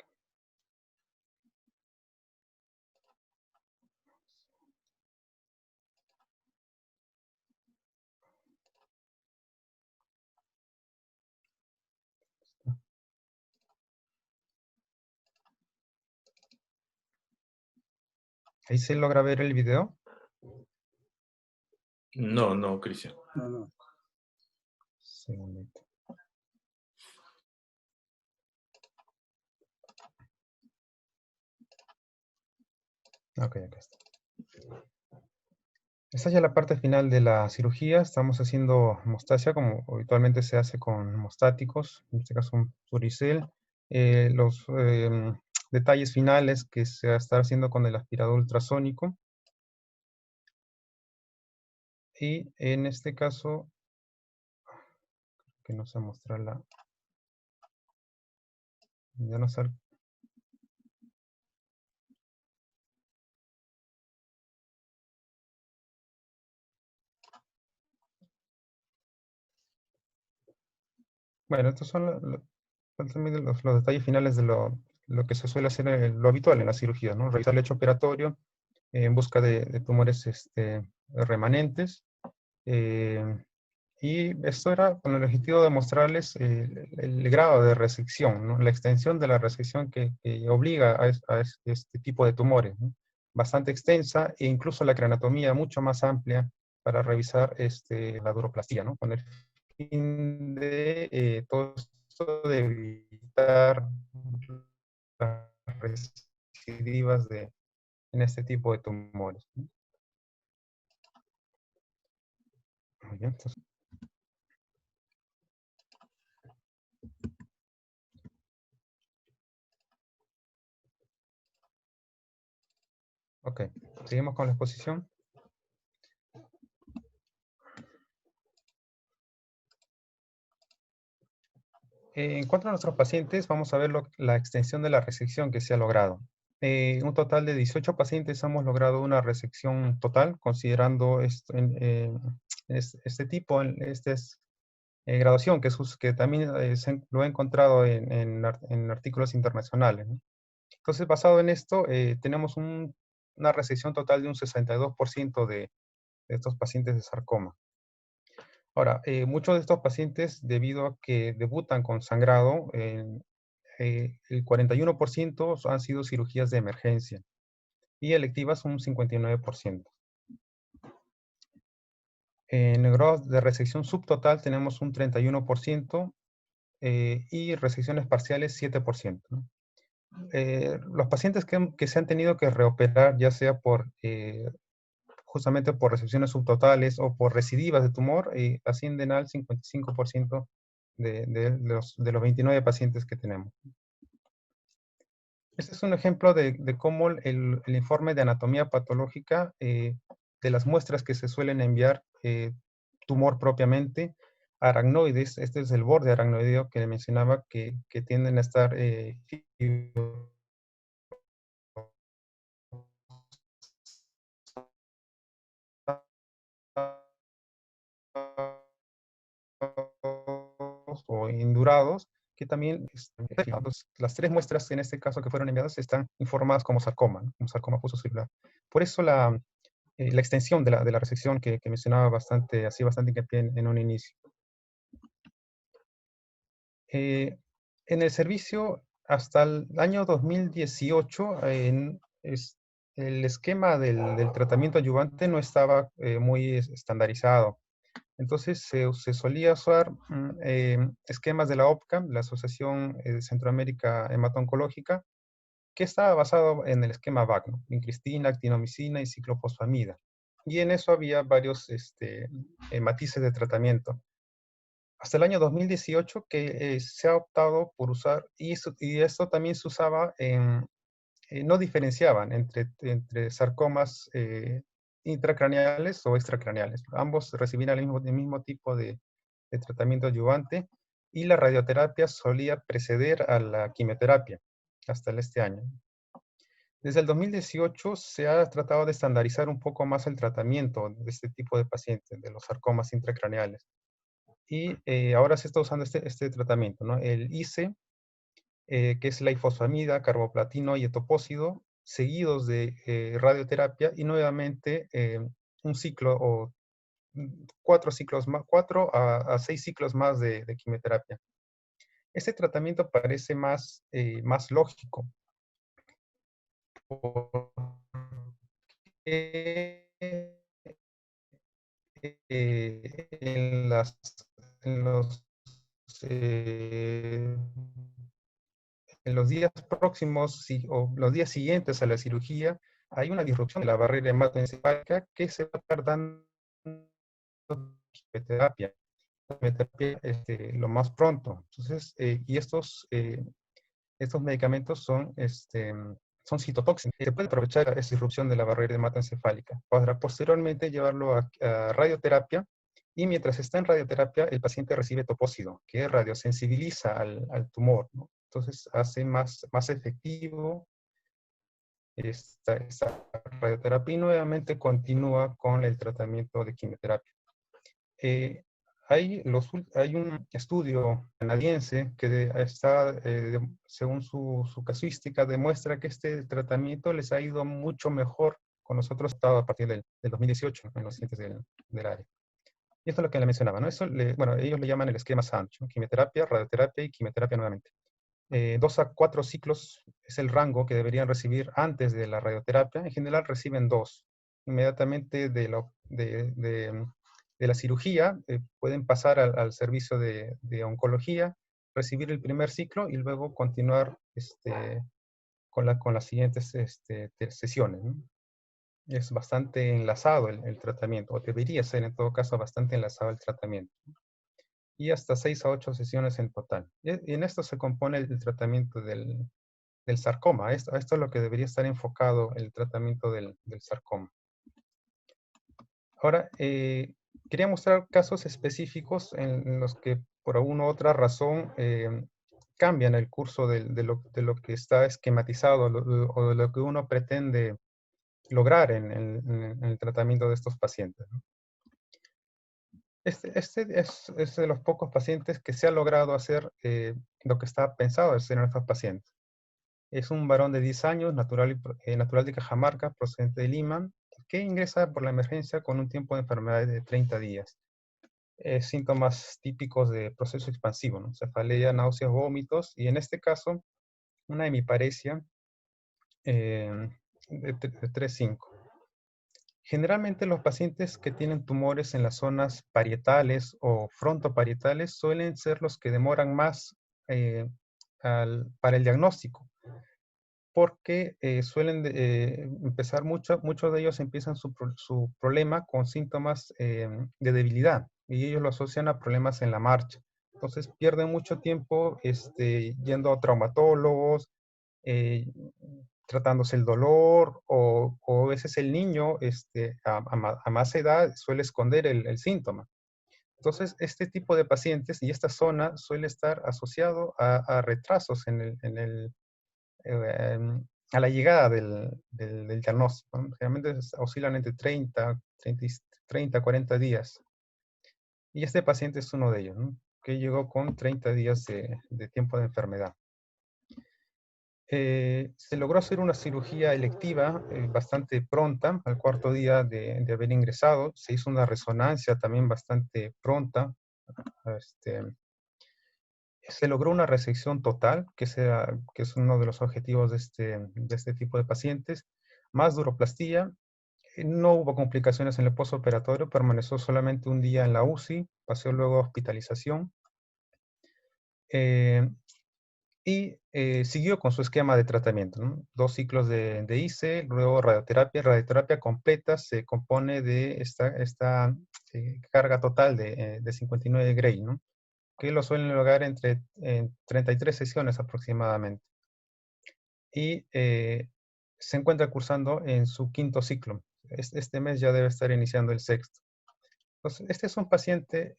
¿Ahí se logra ver el video? No, Cristian. No. Segundito. Ok, acá está. Esta es ya la parte final de la cirugía. Estamos haciendo hemostasia como habitualmente se hace con hemostáticos, en este caso un Fluoricel. Los detalles finales que se va a estar haciendo con el aspirador ultrasónico. Y en este caso, que no sé mostrarla, ya no sale. Bueno, estos son también los detalles finales de lo que se suele hacer, lo habitual en la cirugía, ¿no? Revisar el hecho operatorio en busca de tumores remanentes. Y esto era con el objetivo de mostrarles el grado de resección, ¿no? La extensión de la resección que obliga a este tipo de tumores, ¿no? Bastante extensa e incluso la craneotomía mucho más amplia para revisar la duroplastía, ¿no? Con el fin de todo esto de evitar las recidivas en este tipo de tumores, ¿no? Muy bien, entonces, ok, seguimos con la exposición. En cuanto a nuestros pacientes, vamos a ver la extensión de la resección que se ha logrado. Un total de 18 pacientes hemos logrado una resección total, considerando este tipo, graduación, que también lo he encontrado en artículos internacionales, ¿no? Entonces, basado en esto, tenemos una resección total de un 62% de estos pacientes de sarcoma. Ahora, muchos de estos pacientes, debido a que debutan con sangrado, el 41% han sido cirugías de emergencia y electivas un 59%. En el grado de resección subtotal tenemos un 31% y resecciones parciales 7%, ¿no? Los pacientes que se han tenido que reoperar, ya sea justamente por resecciones subtotales o por recidivas de tumor, ascienden al 55% de los 29 pacientes que tenemos. Este es un ejemplo de cómo el informe de anatomía patológica de las muestras que se suelen enviar, tumor propiamente, aracnoides, este es el borde aracnoideo que mencionaba, que tienden a estar o indurados, que también, las tres muestras en este caso que fueron enviadas están informadas como sarcoma, ¿no? Un sarcoma fuso celular. Por eso la extensión de la resección que mencionaba bastante hincapié en un inicio. En el servicio, hasta el año 2018, el esquema del tratamiento adyuvante no estaba muy estandarizado. Entonces se solía usar esquemas de la OPCA, la Asociación de Centroamérica Hemato-Oncológica, que estaba basado en el esquema VAC, ¿no? Vincristina, actinomicina y ciclofosfamida. Y en eso había varios matices de tratamiento. Hasta el año 2018 que se ha optado por usar, y esto también se usaba no diferenciaban entre sarcomas intracraneales o extracraneales. Ambos recibían el mismo tipo de tratamiento adyuvante y la radioterapia solía preceder a la quimioterapia hasta este año. Desde el 2018 se ha tratado de estandarizar un poco más el tratamiento de este tipo de pacientes, de los sarcomas intracraneales. Y ahora se está usando este tratamiento, ¿no? El ICE, que es la ifosfamida, carboplatino y etopósido, seguidos de radioterapia y nuevamente un ciclo o 4 a 6 ciclos más de quimioterapia. Este tratamiento parece más lógico, porque en eh, los días próximos o los días siguientes a la cirugía, hay una disrupción de la barrera hematoencefálica que se va a estar dando quimioterapia lo más pronto. Entonces, y estos medicamentos son son citotóxicos. Se puede aprovechar esa irrupción de la barrera hematoencefálica para posteriormente llevarlo a radioterapia, y mientras está en radioterapia el paciente recibe topócido, que radiosensibiliza al tumor, ¿no? Entonces hace más efectivo esta radioterapia y nuevamente continúa con el tratamiento de quimioterapia. Hay un estudio canadiense que según su casuística, demuestra que este tratamiento les ha ido mucho mejor con los otros estados a partir del 2018 en los pacientes del área. Y esto es lo que le mencionaba, ¿no? Bueno, ellos le llaman el esquema SANCH, ¿no? Quimioterapia, radioterapia y quimioterapia nuevamente. 2 a 4 ciclos es el rango que deberían recibir antes de la radioterapia. En general reciben 2. Inmediatamente de la cirugía pueden pasar al servicio de oncología, recibir el primer ciclo y luego continuar con las siguientes sesiones, ¿no? Es bastante enlazado el tratamiento, o debería ser en todo caso bastante enlazado el tratamiento. Y hasta 6 a 8 sesiones en total. Y en esto se compone el tratamiento del sarcoma. Esto es lo que debería estar enfocado, el tratamiento del sarcoma. Ahora, quería mostrar casos específicos en los que por alguna u otra razón cambian el curso de lo que está esquematizado o de lo que uno pretende lograr en el tratamiento de estos pacientes, ¿no? Este es de los pocos pacientes que se ha logrado hacer lo que está pensado hacer en estos pacientes. Es un varón de 10 años, natural de Cajamarca, procedente de Lima, que ingresa por la emergencia con un tiempo de enfermedad de 30 días. Síntomas típicos de proceso expansivo, ¿no? Cefalea, náuseas, vómitos, y en este caso, una hemiparesia de 3,5. Generalmente los pacientes que tienen tumores en las zonas parietales o frontoparietales suelen ser los que demoran más para el diagnóstico, porque suelen empezar, muchos de ellos empiezan su problema con síntomas de debilidad, y ellos lo asocian a problemas en la marcha. Entonces pierden mucho tiempo yendo a traumatólogos, tratándose el dolor, o a veces el niño a más edad suele esconder el síntoma. Entonces, este tipo de pacientes y esta zona suele estar asociado a retrasos a la llegada del diagnóstico, ¿no? Generalmente oscilan entre 30, 40 días. Y este paciente es uno de ellos, ¿no? Que llegó con 30 días de tiempo de enfermedad. Se logró hacer una cirugía electiva bastante pronta, al 4.º día de haber ingresado. Se hizo una resonancia también bastante pronta. Se logró una resección total, que es uno de los objetivos de este tipo de pacientes, más duroplastía. No hubo complicaciones en el postoperatorio, permaneció solamente un día en la UCI, pasó luego a hospitalización. Y siguió con su esquema de tratamiento, ¿no? 2 ciclos de ICE, luego radioterapia. Radioterapia completa se compone de esta carga total de 59 Gray, ¿no? Que lo suelen lograr entre 33 sesiones aproximadamente. Y se encuentra cursando en su 5.º ciclo. Este mes ya debe estar iniciando el 6º. Entonces, este es un paciente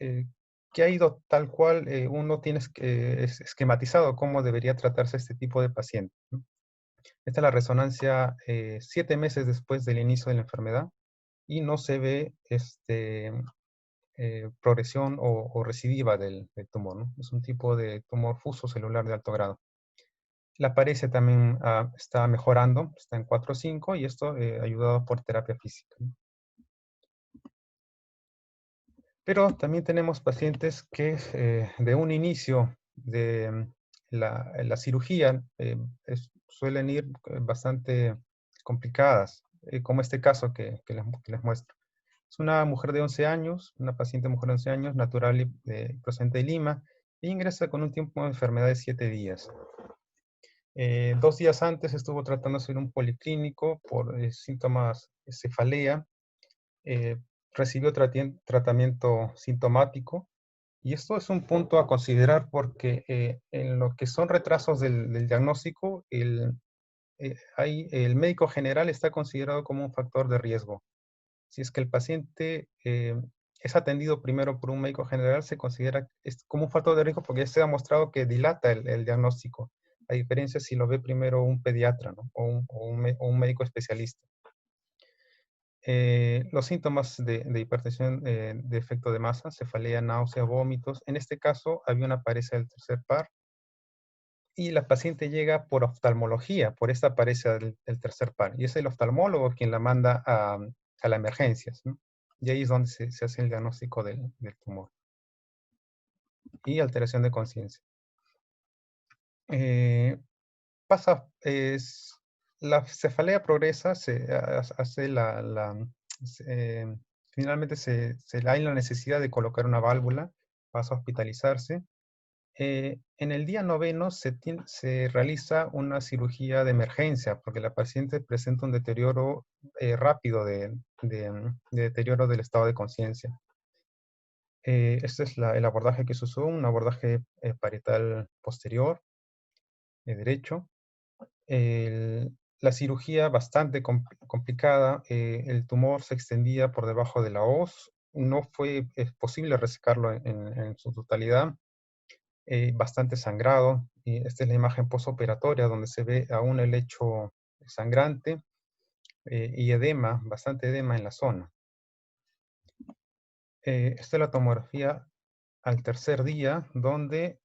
que ha ido tal cual uno tiene esquematizado cómo debería tratarse este tipo de paciente, ¿no? Esta es la resonancia 7 meses después del inicio de la enfermedad, y no se ve progresión o recidiva del tumor, ¿no? Es un tipo de tumor fuso celular de alto grado. La paresia también está mejorando, está en 4,5, y esto ayudado por terapia física, ¿no? Pero también tenemos pacientes que de un inicio de la cirugía suelen ir bastante complicadas, como este caso que les muestro. Es una mujer de 11 años, una paciente mujer de 11 años, natural y procedente de Lima, e ingresa con un tiempo de enfermedad de 7 días. 2 días antes estuvo tratándose en un policlínico por síntomas de cefalea. Recibió tratamiento sintomático, y esto es un punto a considerar porque en lo que son retrasos del diagnóstico, ahí el médico general está considerado como un factor de riesgo. Si es que el paciente es atendido primero por un médico general, se considera como un factor de riesgo porque ya se ha demostrado que dilata el diagnóstico, a diferencia si lo ve primero un pediatra, ¿no? o un médico especialista. Los síntomas de hipertensión de efecto de masa, cefalea, náusea, vómitos. En este caso había una paresia del tercer par y la paciente llega por oftalmología, por esta paresia del tercer par. Y es el oftalmólogo quien la manda a la emergencias, ¿no? Y ahí es donde se hace el diagnóstico del tumor. Y alteración de conciencia. La cefalea progresa, finalmente hay la necesidad de colocar una válvula, pasa a hospitalizarse. En el día 9 se realiza una cirugía de emergencia porque la paciente presenta un deterioro rápido de deterioro del estado de conciencia. Este es el abordaje que se usó, un abordaje parietal posterior, derecho. La cirugía bastante complicada, el tumor se extendía por debajo de la hoz, no fue posible resecarlo en su totalidad, bastante sangrado, y esta es la imagen postoperatoria donde se ve aún el lecho sangrante y edema, bastante edema en la zona. Esta es la tomografía al tercer día, donde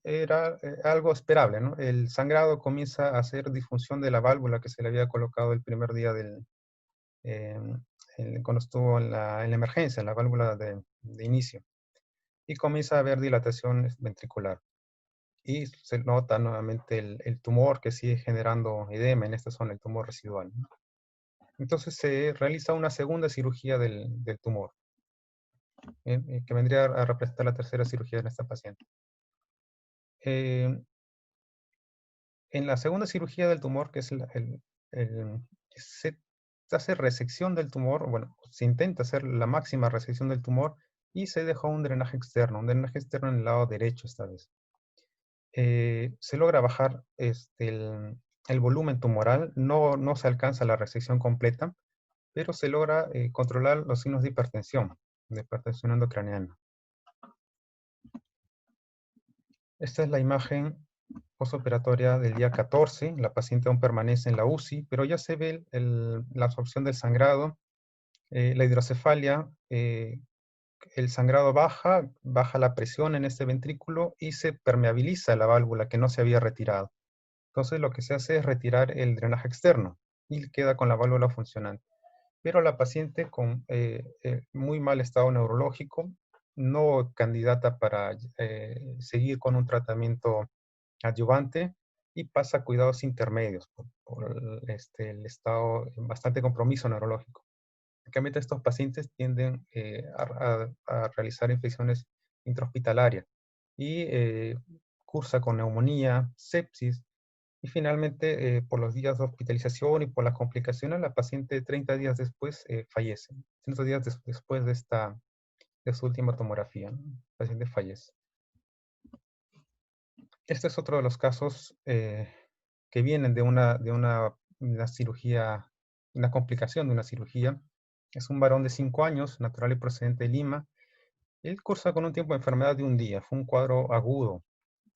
era algo esperable, ¿no? El sangrado comienza a hacer disfunción de la válvula que se le había colocado el primer día cuando estuvo en la emergencia, en la válvula de inicio. Y comienza a haber dilatación ventricular. Y se nota nuevamente el tumor que sigue generando edema en esta zona, el tumor residual, ¿no? Entonces se realiza una segunda cirugía del tumor, que vendría a representar la tercera cirugía en esta paciente. En la segunda cirugía del tumor, que es se hace resección del tumor, bueno, se intenta hacer la máxima resección del tumor y se dejó un drenaje externo en el lado derecho esta vez. Se logra bajar el volumen tumoral, no se alcanza la resección completa, pero se logra controlar los signos de hipertensión endocraniana. Esta es la imagen postoperatoria del día 14. La paciente aún permanece en la UCI, pero ya se ve la absorción del sangrado, la hidrocefalia, el sangrado baja la presión en este ventrículo y se permeabiliza la válvula que no se había retirado. Entonces lo que se hace es retirar el drenaje externo y queda con la válvula funcionante. Pero la paciente con muy mal estado neurológico, no candidata para seguir con un tratamiento adyuvante y pasa a cuidados intermedios por el estado, bastante compromiso neurológico. Únicamente estos pacientes tienden a realizar infecciones intrahospitalarias y cursa con neumonía, sepsis, y finalmente por los días de hospitalización y por las complicaciones, la paciente 30 días después fallece. 30 días después de su última tomografía, ¿no? El paciente fallece. Este es otro de los casos que vienen de una cirugía, una complicación de una cirugía. Es un varón de 5 años, natural y procedente de Lima. Él cursa con un tiempo de enfermedad de un día. Fue un cuadro agudo.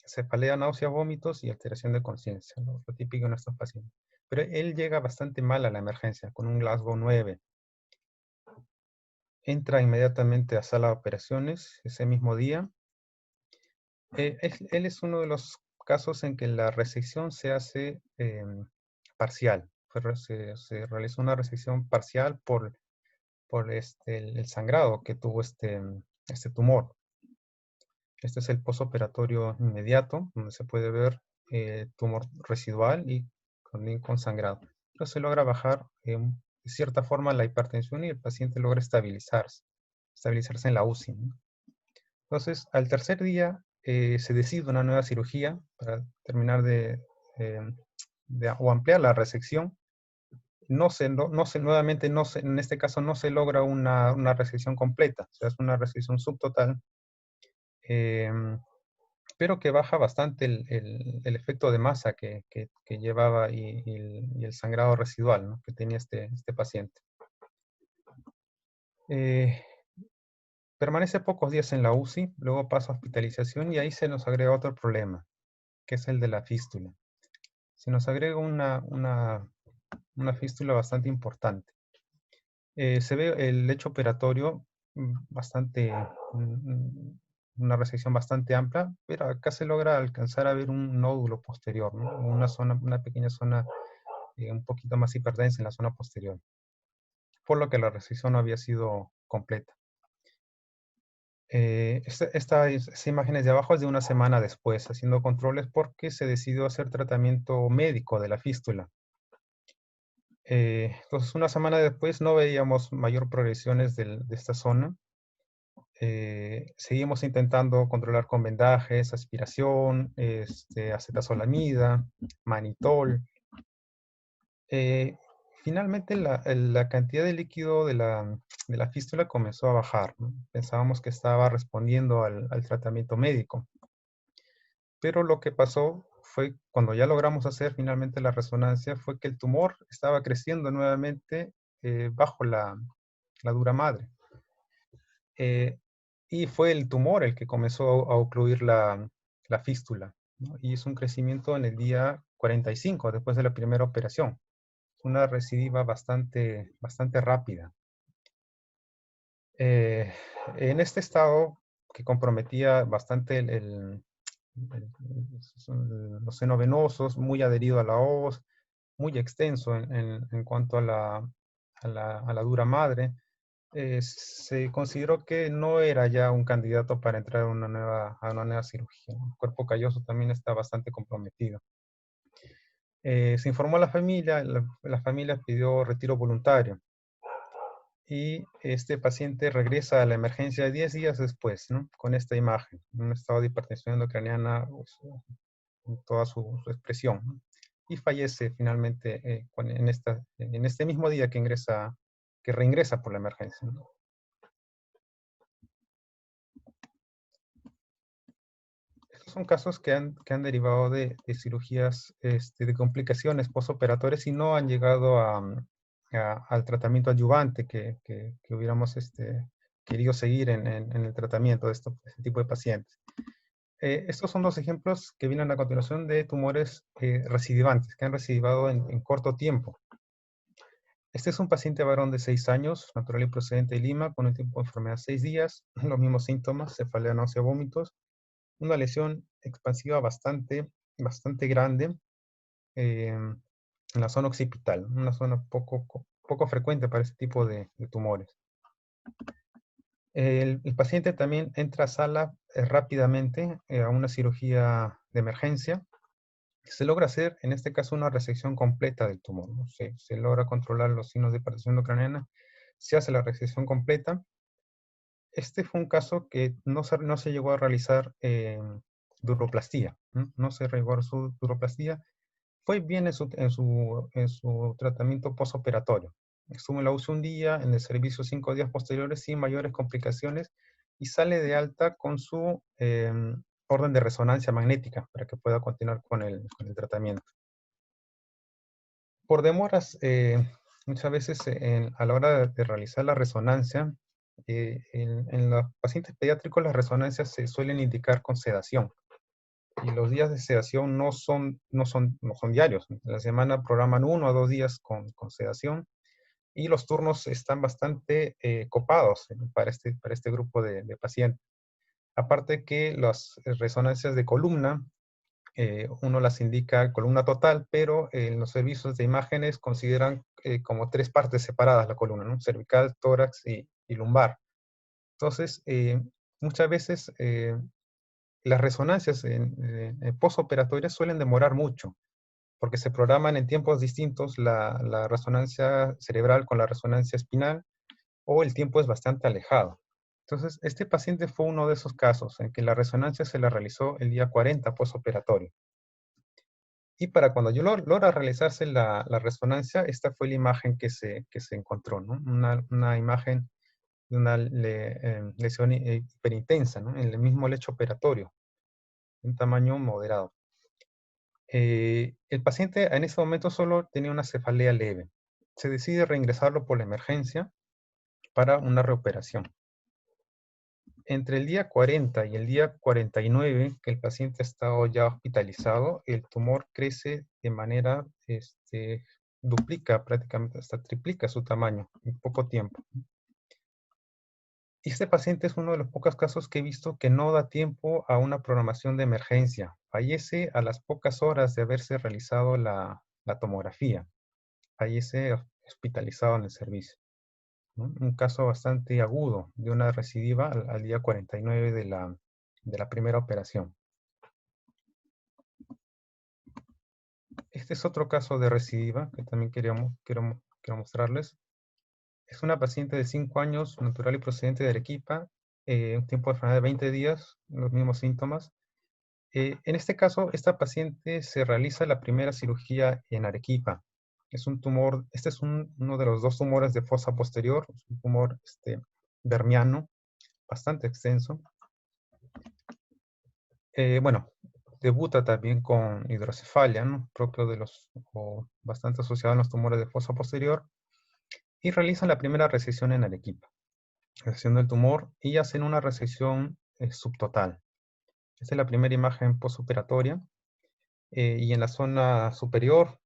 Cefalea, náuseas, vómitos y alteración de conciencia, ¿no? Lo típico en estos pacientes. Pero él llega bastante mal a la emergencia, con un Glasgow 9. Entra inmediatamente a sala de operaciones ese mismo día. Él es uno de los casos en que la resección se hace parcial. Se realizó una resección parcial por el sangrado que tuvo este tumor. Este es el postoperatorio inmediato, donde se puede ver tumor residual y con sangrado. Pero se logra bajar de cierta forma la hipertensión y el paciente logra estabilizarse en la UCI, ¿no? Entonces, al tercer día se decide una nueva cirugía para terminar o ampliar la resección. Nuevamente, en este caso no se logra una resección completa, se hace una resección subtotal pero que baja bastante el efecto de masa que llevaba y el sangrado residual, ¿no?, que tenía este paciente. Permanece pocos días en la UCI, luego pasa a hospitalización y ahí se nos agrega otro problema, que es el de la fístula. Se nos agrega una fístula bastante importante. Se ve el lecho operatorio bastante, una resección bastante amplia, pero acá se logra alcanzar a ver un nódulo posterior, ¿no? Una pequeña zona un poquito más hiperdensa en la zona posterior, por lo que la resección no había sido completa. Estas imágenes de abajo es de una semana después, haciendo controles porque se decidió hacer tratamiento médico de la fístula. Entonces, una semana después no veíamos mayor progresiones de esta zona. Seguimos intentando controlar con vendajes, aspiración, acetazolamida, manitol. Finalmente la cantidad de líquido de la fístula comenzó a bajar, ¿no? Pensábamos que estaba respondiendo al tratamiento médico. Pero lo que pasó fue, cuando ya logramos hacer finalmente la resonancia, fue que el tumor estaba creciendo nuevamente bajo la dura madre. Y fue el tumor el que comenzó a ocluir la fístula, ¿no? Y es un crecimiento en el día 45, después de la primera operación. Una recidiva bastante rápida. En este estado, que comprometía bastante los senos venosos, muy adherido a la hoz, muy extenso en cuanto a la dura madre, se consideró que no era ya un candidato para entrar a una nueva cirugía. El cuerpo calloso también está bastante comprometido. Se informó a la familia, la familia pidió retiro voluntario. Y este paciente regresa a la emergencia 10 días después, ¿no?, con esta imagen, un estado de hipertensión endocraniana en toda su expresión, ¿no? Y fallece finalmente en este mismo día que reingresa por la emergencia, ¿no? Estos son casos que han derivado de cirugías, de complicaciones postoperatorias y no han llegado al tratamiento adyuvante que hubiéramos querido seguir en el tratamiento de este tipo de pacientes. Estos son dos ejemplos que vienen a continuación de tumores recidivantes, que han recidivado en corto tiempo. Este es un paciente varón de 6 años, natural y procedente de Lima, con un tiempo de enfermedad 6 días, los mismos síntomas, cefalea, náusea, vómitos, una lesión expansiva bastante grande en la zona occipital, una zona poco frecuente para este tipo de tumores. El paciente también entra a sala rápidamente a una cirugía de emergencia. Se logra hacer, en este caso, una resección completa del tumor, ¿no? Se logra controlar los signos de hipertensión endocraniana, se hace la resección completa. Este fue un caso que no se llegó a realizar duroplastía, ¿no? No se llegó a su duroplastía. Fue bien en su tratamiento postoperatorio. Estuvo en la UCI un día, en el servicio 5 días posteriores sin mayores complicaciones y sale de alta con su orden de resonancia magnética para que pueda continuar con el tratamiento. Por demoras, muchas veces a la hora de realizar la resonancia, en los pacientes pediátricos las resonancias se suelen indicar con sedación. Y los días de sedación no son diarios. En la semana programan 1 o 2 días con sedación y los turnos están bastante copados para este grupo de pacientes. Aparte que las resonancias de columna, uno las indica columna total, pero en los servicios de imágenes consideran como 3 partes separadas la columna, ¿no? Cervical, tórax y lumbar. Entonces, muchas veces las resonancias postoperatorias suelen demorar mucho, porque se programan en tiempos distintos la resonancia cerebral con la resonancia espinal, o el tiempo es bastante alejado. Entonces, este paciente fue uno de esos casos en que la resonancia se la realizó el día 40 postoperatorio. Y para cuando yo logra realizarse la resonancia, esta fue la imagen que se encontró, ¿no? Una imagen de una lesión hiperintensa, ¿no?, en el mismo lecho operatorio. un tamaño moderado. El paciente en ese momento solo tenía una cefalea leve. Se decide reingresarlo por la emergencia para una reoperación. Entre el día 40 y el día 49, que el paciente ha estado ya hospitalizado, el tumor crece de manera, duplica prácticamente, hasta triplica su tamaño en poco tiempo. Este paciente es uno de los pocos casos que he visto que no da tiempo a una programación de emergencia. Fallece a las pocas horas de haberse realizado la tomografía. Fallece hospitalizado en el servicio, ¿no? Un caso bastante agudo de una recidiva al día 49 de la primera operación. Este es otro caso de recidiva que también quiero mostrarles. Es una paciente de 5 años, natural y procedente de Arequipa, un tiempo de enfermedad de 20 días, los mismos síntomas. En este caso, esta paciente se realiza la primera cirugía en Arequipa. Es un tumor, este es uno de los 2 tumores de fosa posterior, es un tumor vermiano, bastante extenso. Bueno, debuta también con hidrocefalia, ¿no? Propio de o bastante asociado a los tumores de fosa posterior, y realizan la primera resección en Arequipa, resección del tumor, y hacen una resección subtotal. Esta es la primera imagen postoperatoria, y en la zona superior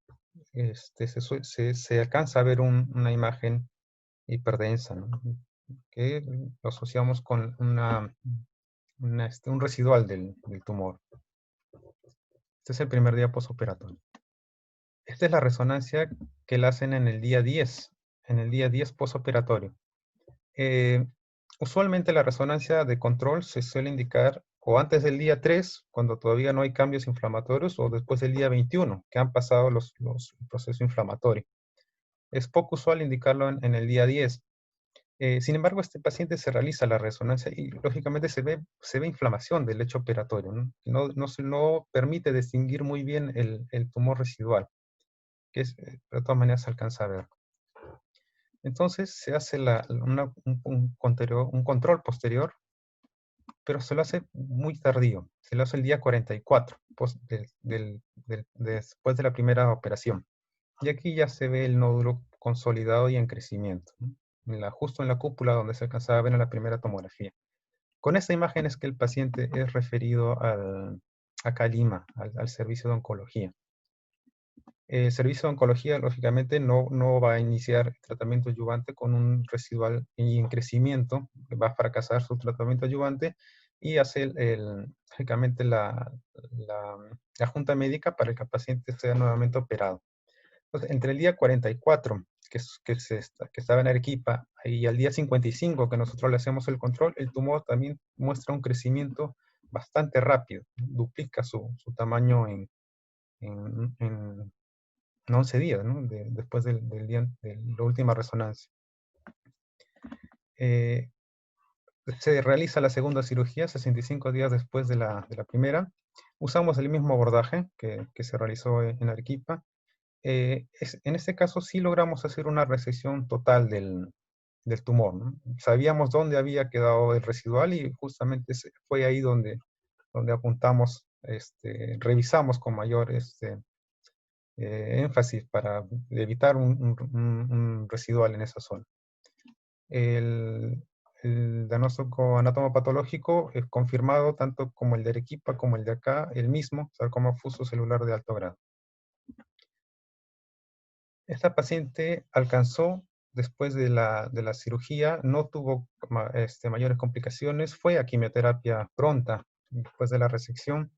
se alcanza a ver una imagen hiperdensa, ¿no? Que lo asociamos con un residual del tumor. Este es el primer día postoperatorio. Esta es la resonancia que la hacen en el día 10 postoperatorio. Usualmente la resonancia de control se suele indicar o antes del día 3, cuando todavía no hay cambios inflamatorios, o después del día 21, que han pasado el proceso inflamatorio. Es poco usual indicarlo en el día 10. Sin embargo, este paciente se realiza la resonancia y lógicamente se ve inflamación del lecho operatorio, ¿no? No permite distinguir muy bien el tumor residual, que de todas maneras se alcanza a ver. Entonces se hace un control posterior, pero se lo hace muy tardío. Se lo hace el día 44, después de la primera operación. Y aquí ya se ve el nódulo consolidado y en crecimiento, ¿no? Justo en la cúpula donde se alcanzaba a ver en la primera tomografía. Con esta imagen es que el paciente es referido acá a Lima, al servicio de oncología. El servicio de oncología, lógicamente, no va a iniciar el tratamiento adyuvante con un residual y en crecimiento, va a fracasar su tratamiento adyuvante y hace lógicamente la junta médica para que el paciente sea nuevamente operado. Entonces, entre el día 44, que estaba en Arequipa, y al día 55, que nosotros le hacemos el control, el tumor también muestra un crecimiento bastante rápido, duplica su tamaño en 11 días, ¿no? Después de la última resonancia. Se realiza la segunda cirugía 65 días después de la primera. Usamos el mismo abordaje que se realizó en Arequipa. En este caso sí logramos hacer una resección total del tumor, ¿no? Sabíamos dónde había quedado el residual y justamente fue ahí donde apuntamos, revisamos con mayor énfasis para evitar un residual en esa zona. El diagnóstico anatomopatológico es confirmado tanto como el de Arequipa como el de acá, el mismo, sarcoma fuso celular de alto grado. Esta paciente alcanzó, después de la cirugía, no tuvo mayores complicaciones, fue a quimioterapia pronta después de la resección.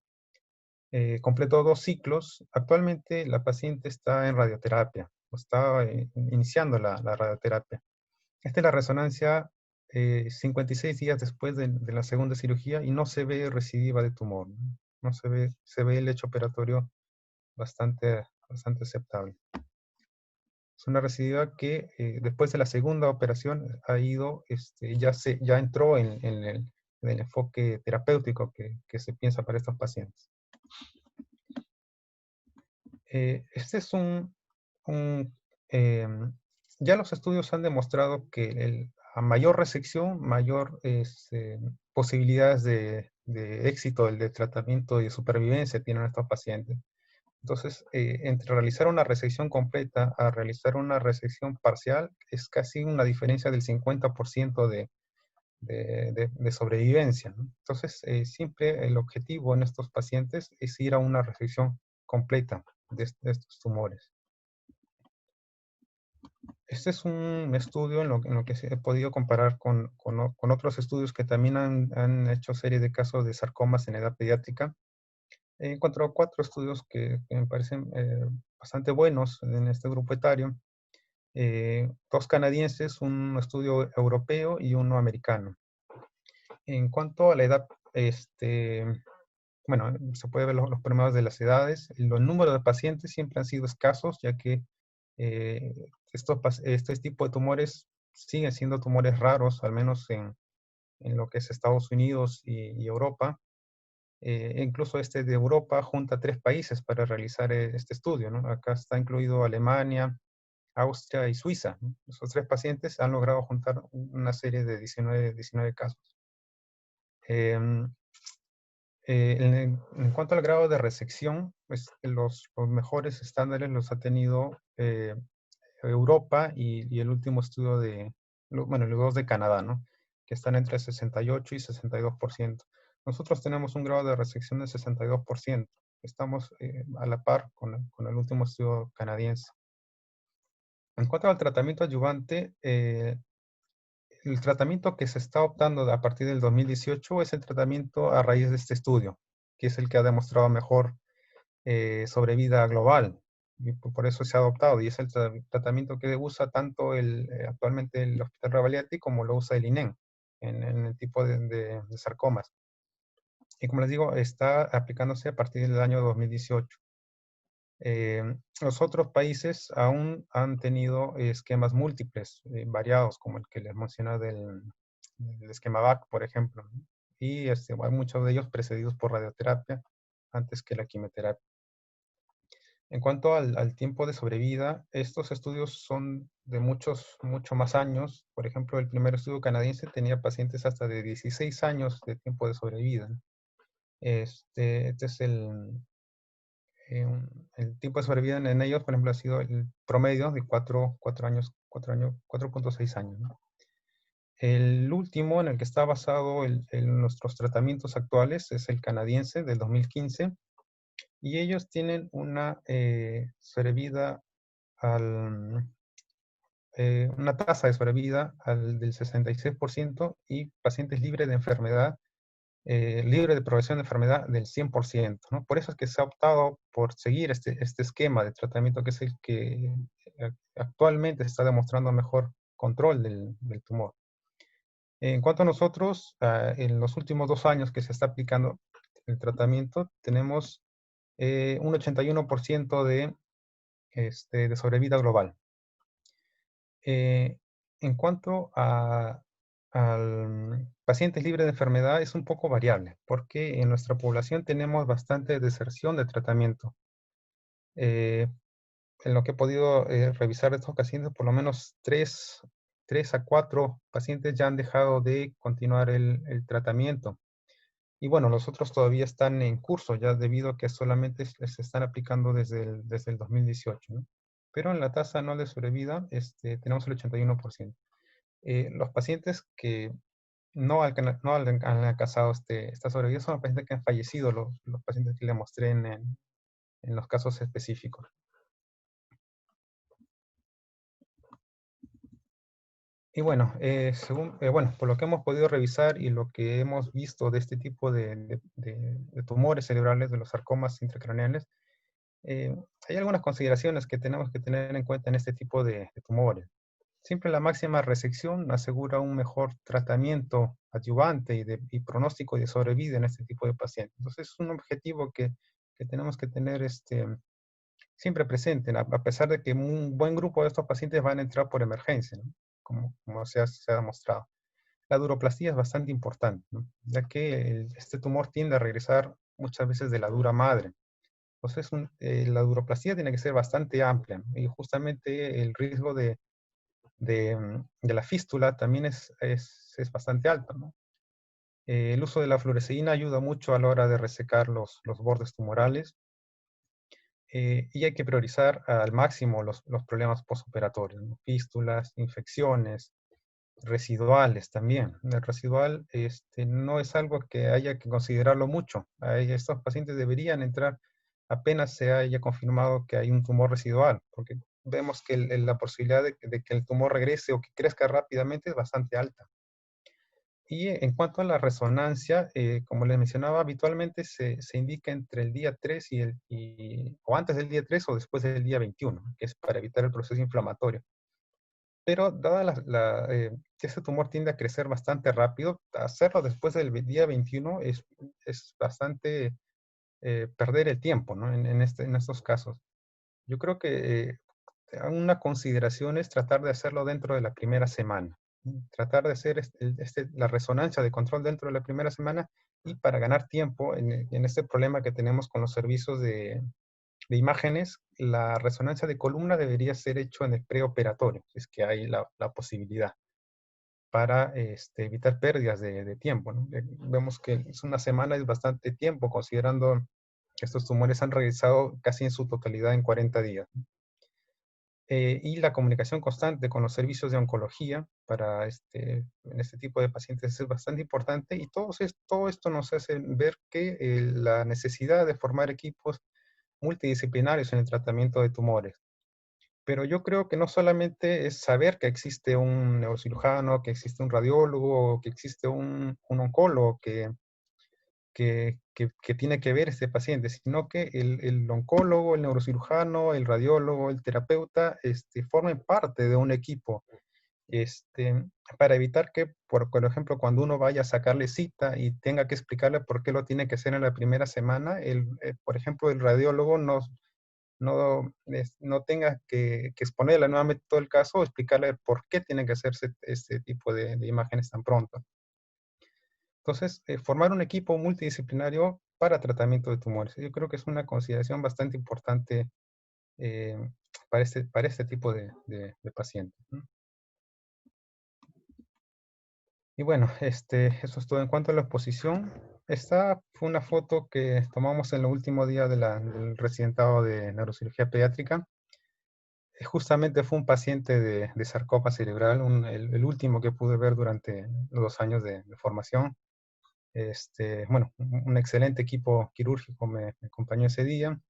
Completó 2 ciclos. Actualmente la paciente está en radioterapia, está iniciando la radioterapia. Esta es la resonancia 56 días después de la segunda cirugía y no se ve recidiva de tumor, ¿no? No se ve el lecho operatorio bastante aceptable. Es una recidiva que después de la segunda operación ha ido, ya entró en el enfoque terapéutico que se piensa para estos pacientes. Este es ya los estudios han demostrado que a mayor resección, mayor posibilidades de de éxito del tratamiento y de supervivencia tienen estos pacientes. Entonces, entre realizar una resección completa a realizar una resección parcial, es casi una diferencia del 50% de sobrevivencia, ¿no? Entonces, siempre el objetivo en estos pacientes es ir a una resección completa de estos tumores. Este es un estudio en lo que se he podido comparar con otros estudios que también han hecho serie de casos de sarcomas en edad pediátrica. He encontrado 4 estudios que me parecen bastante buenos en este grupo etario. 2 canadienses, un estudio europeo y uno americano. En cuanto a la edad, bueno, se puede ver los promedios de las edades. Los números de pacientes siempre han sido escasos, ya que este tipo de tumores siguen siendo tumores raros, al menos en lo que es Estados Unidos y Europa. Incluso este de Europa junta 3 países para realizar este estudio, ¿no? Acá está incluido Alemania, Austria y Suiza, ¿no? Esos 3 pacientes han logrado juntar una serie de 19 casos. En cuanto al grado de resección, pues los mejores estándares los ha tenido Europa y el último estudio bueno, los 2 de Canadá, ¿no? Que están entre 68 y 62%. Nosotros tenemos un grado de resección de 62%. Estamos a la par con el último estudio canadiense. En cuanto al tratamiento adyuvante, el tratamiento que se está optando a partir del 2018 es el tratamiento a raíz de este estudio, que es el que ha demostrado mejor sobrevida global. Y por eso se ha adoptado, y es el tratamiento que usa tanto actualmente el Hospital Revalliati como lo usa el INEM en el tipo de sarcomas. Y como les digo, está aplicándose a partir del año 2018. Los otros países aún han tenido esquemas múltiples, variados, como el que les mencioné del esquema VAC, por ejemplo, ¿no? Y hay muchos de ellos precedidos por radioterapia antes que la quimioterapia. En cuanto al tiempo de sobrevida, estos estudios son de mucho más años. Por ejemplo, el primer estudio canadiense tenía pacientes hasta de 16 años de tiempo de sobrevida. Este es el tiempo de sobrevida en ellos, por ejemplo, ha sido el promedio de 4.6 años, ¿no? El último en el que está basado en nuestros tratamientos actuales es el canadiense del 2015. Y ellos tienen una sobrevida una tasa de sobrevida del 66% y pacientes libres de enfermedad, libre de progresión de enfermedad del 100%, ¿no? Por eso es que se ha optado por seguir este esquema de tratamiento que es el que actualmente está demostrando mejor control del tumor. En cuanto a nosotros, en los últimos 2 años que se está aplicando el tratamiento, tenemos un 81% de sobrevida global. En cuanto a pacientes libres de enfermedad, es un poco variable, porque en nuestra población tenemos bastante deserción de tratamiento. En lo que he podido revisar de estos pacientes, por lo menos 3 a 4 pacientes ya han dejado de continuar el tratamiento. Y bueno, los otros todavía están en curso, ya debido a que solamente se están aplicando desde el 2018, ¿no? Pero en la tasa anual de sobrevida tenemos el 81%. Los pacientes que no han alcanzado esta sobrevida son los pacientes que han fallecido, los pacientes que le mostré en los casos específicos. Y bueno, por lo que hemos podido revisar y lo que hemos visto de este tipo de tumores cerebrales, de los sarcomas intracraneales, hay algunas consideraciones que tenemos que tener en cuenta en este tipo de tumores. Siempre la máxima resección asegura un mejor tratamiento adyuvante y pronóstico de sobrevida en este tipo de pacientes. Entonces es un objetivo que tenemos que tener siempre presente, a pesar de que un buen grupo de estos pacientes van a entrar por emergencia, ¿no? Como se ha demostrado. La duroplastía es bastante importante, ¿no? Ya que este tumor tiende a regresar muchas veces de la dura madre. Entonces, la duroplastía tiene que ser bastante amplia, ¿no? Y justamente el riesgo de la fístula también es bastante alto, ¿no? El uso de la fluoresceína ayuda mucho a la hora de resecar los bordes tumorales. Y hay que priorizar al máximo los problemas postoperatorios, ¿no? Fístulas, infecciones, residuales también. El residual no es algo que haya que considerarlo mucho. Estos pacientes deberían entrar apenas se haya confirmado que hay un tumor residual, porque vemos que la posibilidad de que el tumor regrese o que crezca rápidamente es bastante alta. Y en cuanto a la resonancia, como les mencionaba, habitualmente se indica entre el día 3 o antes del día 3 o después del día 21, que es para evitar el proceso inflamatorio. Pero dada que ese tumor tiende a crecer bastante rápido, hacerlo después del día 21 es bastante perder el tiempo, ¿no? En estos casos. Yo creo que una consideración es tratar de hacerlo dentro de la primera semana. Tratar de hacer la resonancia de control dentro de la primera semana y para ganar tiempo en este problema que tenemos con los servicios de imágenes, la resonancia de columna debería ser hecho en el preoperatorio, si es que hay la posibilidad, para evitar pérdidas de tiempo, ¿no? Vemos que una semana es bastante tiempo, considerando que estos tumores han regresado casi en su totalidad en 40 días. Y la comunicación constante con los servicios de oncología en este tipo de pacientes es bastante importante, y todo esto nos hace ver que la necesidad de formar equipos multidisciplinarios en el tratamiento de tumores. Pero yo creo que no solamente es saber que existe un neurocirujano, que existe un radiólogo, que existe un oncólogo que tiene que ver este paciente, sino que el oncólogo, el neurocirujano, el radiólogo, el terapeuta, formen parte de un equipo, para evitar que, por ejemplo, cuando uno vaya a sacarle cita y tenga que explicarle por qué lo tiene que hacer en la primera semana, por ejemplo, el radiólogo no tenga que exponerle nuevamente todo el caso o explicarle por qué tiene que hacerse este tipo de imágenes tan pronto. Entonces, formar un equipo multidisciplinario para tratamiento de tumores. Yo creo que es una consideración bastante importante para este tipo de pacientes, ¿no? Y bueno, eso es todo en cuanto a la exposición. Esta fue una foto que tomamos en el último día del residentado de neurocirugía pediátrica. Justamente fue un paciente de sarcoma cerebral, el último que pude ver durante los 2 años de formación. Bueno, un excelente equipo quirúrgico me acompañó ese día.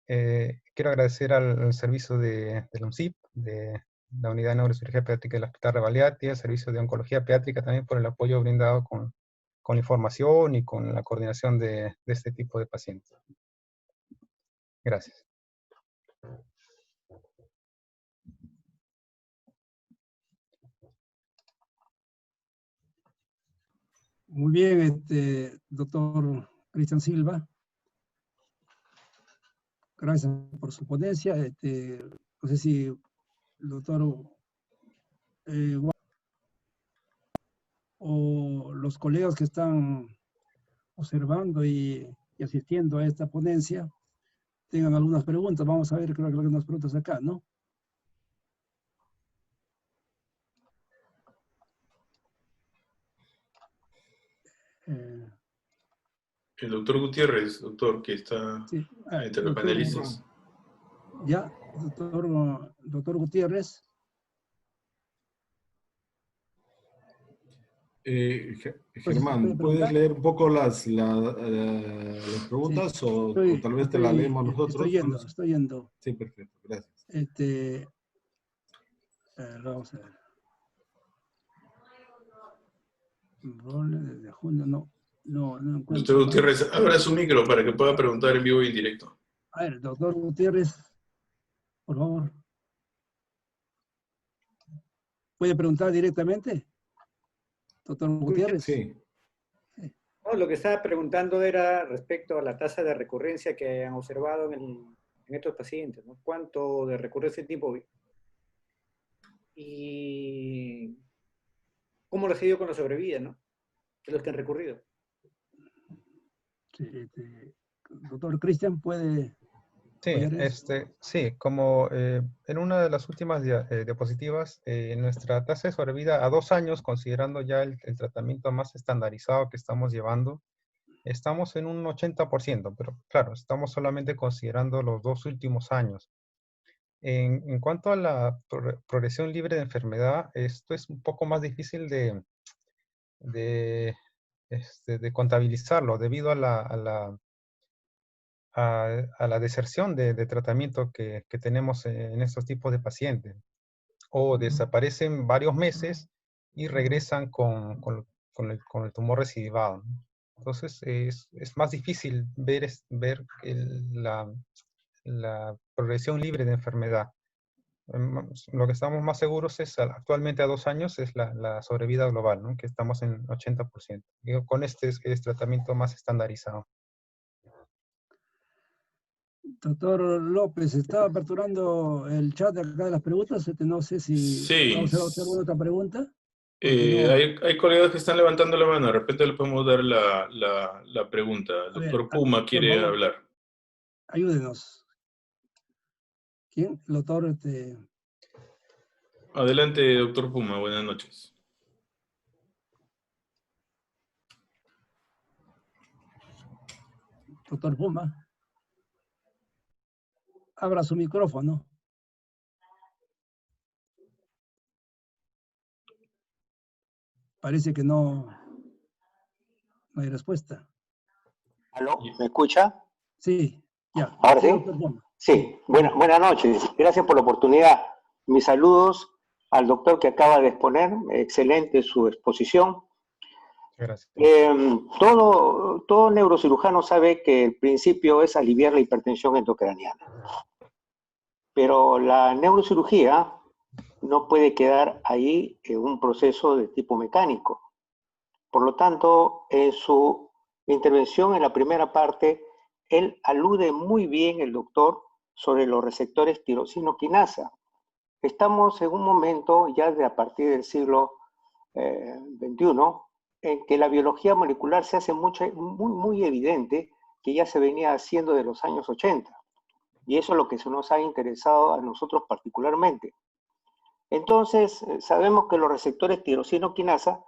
Quiero agradecer al servicio de la UNCIP, de la Unidad de Neurocirugía Pediátrica del Hospital Rebagliati, al servicio de Oncología Pediátrica también por el apoyo brindado con la información y con la coordinación de este tipo de pacientes. Gracias. Muy bien, doctor Cristian Silva. Gracias por su ponencia. No sé si el doctor o los colegas que están observando y asistiendo a esta ponencia tengan algunas preguntas. Vamos a ver, creo que algunas preguntas acá, ¿no? El doctor Gutiérrez, doctor, que está Sí, entre los panelistas. Ya, doctor Gutiérrez. Germán, ¿puedes leer un poco las preguntas, Sí, o tal vez te las leemos nosotros? Estoy yendo. Sí, perfecto, gracias. Vamos a ver. Desde junio, no encuentro. Doctor Gutiérrez, abra su micro para que pueda preguntar en vivo y en directo. A ver, doctor Gutiérrez, por favor. ¿Puede preguntar directamente? Doctor Gutiérrez. Sí. No, lo que estaba preguntando era respecto a la tasa de recurrencia que han observado en estos pacientes, ¿no? ¿Cuánto de recurrencia de tiempo? Y cómo lo ha sido con la sobrevida, ¿no? De los que han recurrido. Sí, doctor Cristian, ¿puede? Sí, sí, como en una de las últimas diapositivas, nuestra tasa de sobrevida a 2 años, considerando ya el tratamiento más estandarizado que estamos llevando, estamos en un 80%, pero claro, estamos solamente considerando los 2 últimos años. En cuanto a la progresión libre de enfermedad, esto es un poco más difícil de contabilizarlo debido a la deserción de tratamiento que tenemos en estos tipos de pacientes. O desaparecen varios meses y regresan con el tumor recidivado, ¿no? Entonces es más difícil ver la progresión libre de enfermedad. Lo que estamos más seguros es actualmente a 2 años es la sobrevida global, ¿no? Que estamos en 80%. Y con este es tratamiento más estandarizado. Doctor López, estaba aperturando el chat de acá de las preguntas. No sé si Sí. vamos a hacer alguna otra pregunta. No. Hay colegas que están levantando la mano. De repente le podemos dar la pregunta. El doctor Puma quiere favor, hablar. Ayúdenos. ¿Quién? El doctor... Adelante, doctor Puma. Buenas noches. Doctor Puma. Abra su micrófono. Parece que no hay respuesta. ¿Aló? ¿Me escucha? Sí, ya. ¿Ahora sí? Doctor Puma. Sí, buenas noches. Gracias por la oportunidad. Mis saludos al doctor que acaba de exponer. Excelente su exposición. Gracias. Todo neurocirujano sabe que el principio es aliviar la hipertensión endocraniana. Pero la neurocirugía no puede quedar ahí en un proceso de tipo mecánico. Por lo tanto, en su intervención en la primera parte, él alude muy bien, el doctor, sobre los receptores tirosina-quinasa. Estamos en un momento ya de a partir del siglo XXI en que la biología molecular se hace muy evidente, que ya se venía haciendo de los años 80. Y eso es lo que se nos ha interesado a nosotros particularmente. Entonces, sabemos que los receptores tirosina-quinasa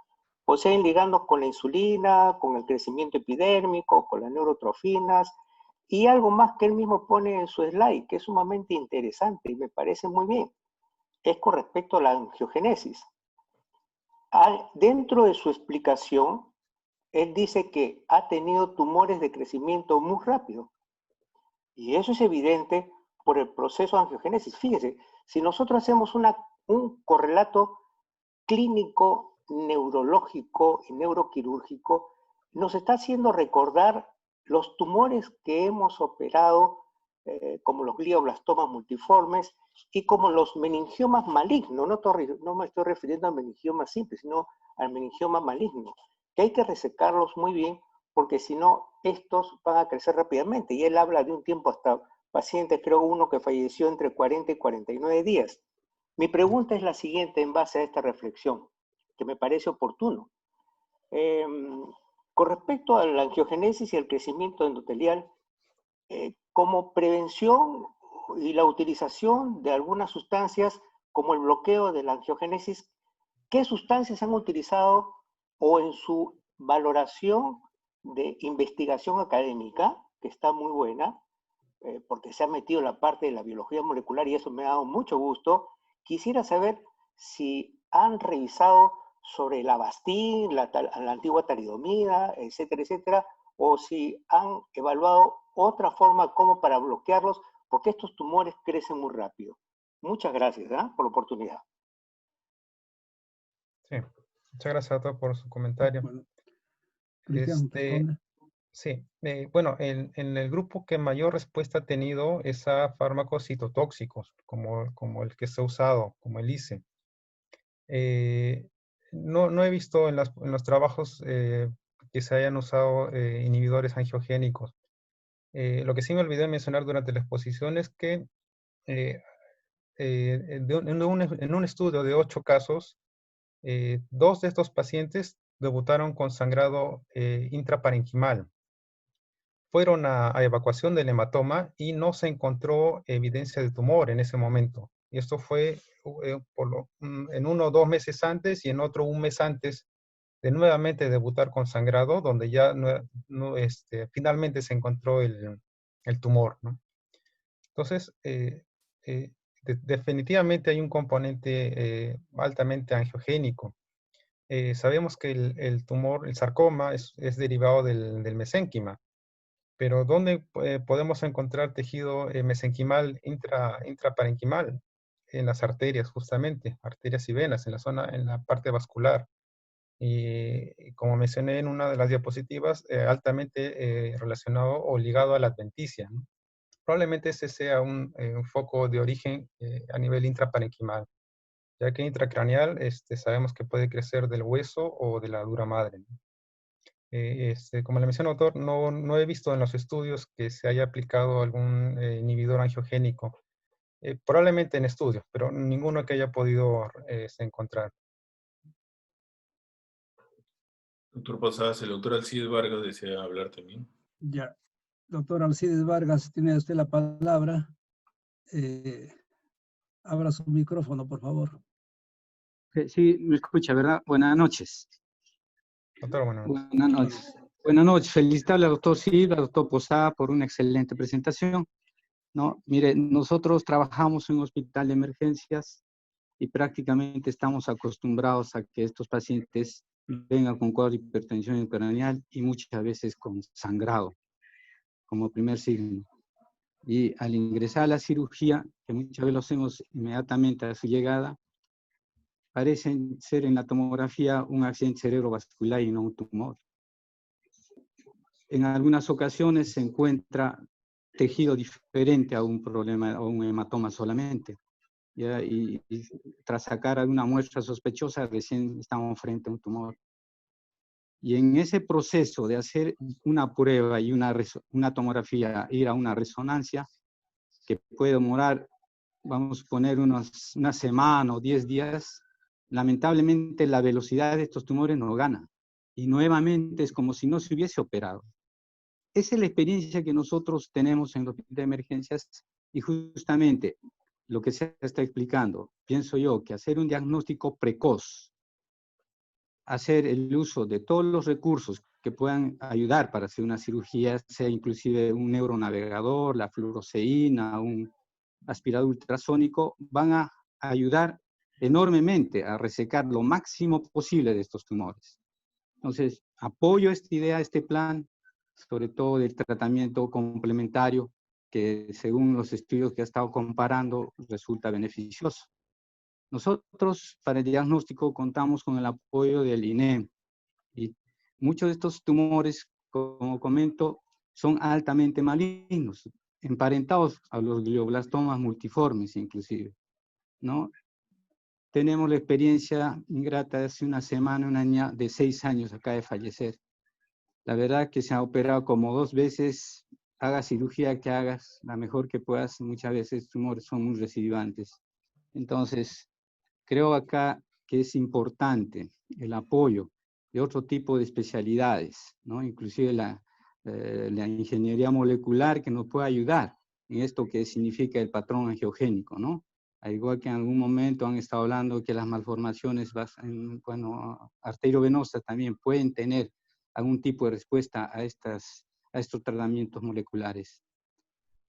poseen ligandos con la insulina, con el crecimiento epidérmico, con las neurotrofinas, y algo más que él mismo pone en su slide, que es sumamente interesante y me parece muy bien, es con respecto a la angiogénesis. Dentro de su explicación, él dice que ha tenido tumores de crecimiento muy rápido. Y eso es evidente por el proceso de angiogénesis. Fíjese, si nosotros hacemos un correlato clínico, neurológico y neuroquirúrgico, nos está haciendo recordar los tumores que hemos operado, como los glioblastomas multiformes y como los meningiomas malignos. No me estoy refiriendo al meningioma simple, sino al meningioma maligno, que hay que resecarlos muy bien, porque si no, estos van a crecer rápidamente. Y él habla de un tiempo hasta pacientes, creo uno que falleció entre 40 y 49 días. Mi pregunta es la siguiente en base a esta reflexión, que me parece oportuno. Con respecto a la angiogénesis y el crecimiento endotelial, como prevención y la utilización de algunas sustancias como el bloqueo de la angiogénesis, ¿qué sustancias han utilizado o en su valoración de investigación académica, que está muy buena, porque se ha metido la parte de la biología molecular y eso me ha dado mucho gusto? Quisiera saber si han revisado sobre el Avastin, la antigua talidomida, etcétera, etcétera, o si han evaluado otra forma como para bloquearlos, porque estos tumores crecen muy rápido. Muchas gracias por la oportunidad. Sí, muchas gracias a todos por su comentario. Bueno, Cristian, sí, bueno, en el grupo que mayor respuesta ha tenido es a fármacos citotóxicos, como el que se ha usado, como el ICE. No he visto en los trabajos que se hayan usado inhibidores angiogénicos. Lo que sí me olvidé mencionar durante la exposición es que en un estudio de 8 casos, 2 de estos pacientes debutaron con sangrado intraparenquimal. fueron a evacuación del hematoma y no se encontró evidencia de tumor en ese momento. Y esto fue en 1 o 2 meses antes y en otro 1 mes antes de nuevamente debutar con sangrado, donde ya finalmente se encontró el tumor, ¿no? Entonces, definitivamente hay un componente altamente angiogénico. Sabemos que el tumor, el sarcoma, es derivado del mesénquima, pero ¿dónde podemos encontrar tejido mesenquimal intraparenquimal? En las arterias, justamente, arterias y venas, en la parte vascular. Y como mencioné en una de las diapositivas, altamente relacionado o ligado a la adventicia, ¿no? Probablemente ese sea un foco de origen a nivel intraparenquimal, ya que intracraneal sabemos que puede crecer del hueso o de la dura madre, ¿no? Como le mencionó, doctor, no he visto en los estudios que se haya aplicado algún inhibidor angiogénico, probablemente en estudios, pero ninguno que haya podido encontrar. Doctor Posadas, el doctor Alcides Vargas desea hablar también. Ya. Doctor Alcides Vargas, tiene usted la palabra. Abra su micrófono, por favor. Sí, me escucha, ¿verdad? Buenas noches. Doctor, buenas noches. Buenas noches. Buenas noches. Felicitarle al doctor Silva, al doctor Posada por una excelente presentación. ¿No? Mire, nosotros trabajamos en un hospital de emergencias y prácticamente estamos acostumbrados a que estos pacientes vengan con cuadro de hipertensión intracraneal y muchas veces con sangrado como primer signo. Y al ingresar a la cirugía, que muchas veces lo hacemos inmediatamente a su llegada, parecen ser en la tomografía un accidente cerebrovascular y no un tumor. En algunas ocasiones se encuentra tejido diferente a un problema, a un hematoma solamente. ¿Ya? Y tras sacar alguna muestra sospechosa, recién estamos frente a un tumor. Y en ese proceso de hacer una prueba y una tomografía, ir a una resonancia, que puede demorar, vamos a poner una semana o 10 días, lamentablemente la velocidad de estos tumores no gana. Y nuevamente es como si no se hubiese operado. Esa es la experiencia que nosotros tenemos en los hospitales de emergencias y justamente lo que se está explicando, pienso yo, que hacer un diagnóstico precoz, hacer el uso de todos los recursos que puedan ayudar para hacer una cirugía, sea inclusive un neuronavegador, la fluoroceína, un aspirador ultrasónico, van a ayudar enormemente a resecar lo máximo posible de estos tumores. Entonces, apoyo esta idea, este plan, sobre todo del tratamiento complementario, que según los estudios que he estado comparando, resulta beneficioso. Nosotros, para el diagnóstico, contamos con el apoyo del INEM, y muchos de estos tumores, como comento, son altamente malignos, emparentados a los glioblastomas multiformes, inclusive, ¿no? Tenemos la experiencia ingrata de hace una semana, una niña de 6 años acaba de fallecer. La verdad que se ha operado como 2 veces, hagas cirugía que hagas, la mejor que puedas, muchas veces tumores son muy recidivantes. Entonces, creo acá que es importante el apoyo de otro tipo de especialidades, ¿no? Inclusive la ingeniería molecular que nos puede ayudar en esto que significa el patrón angiogénico, ¿no? Al igual que en algún momento han estado hablando que las malformaciones, bueno, arteriovenosas también pueden tener algún tipo de respuesta a estos tratamientos moleculares.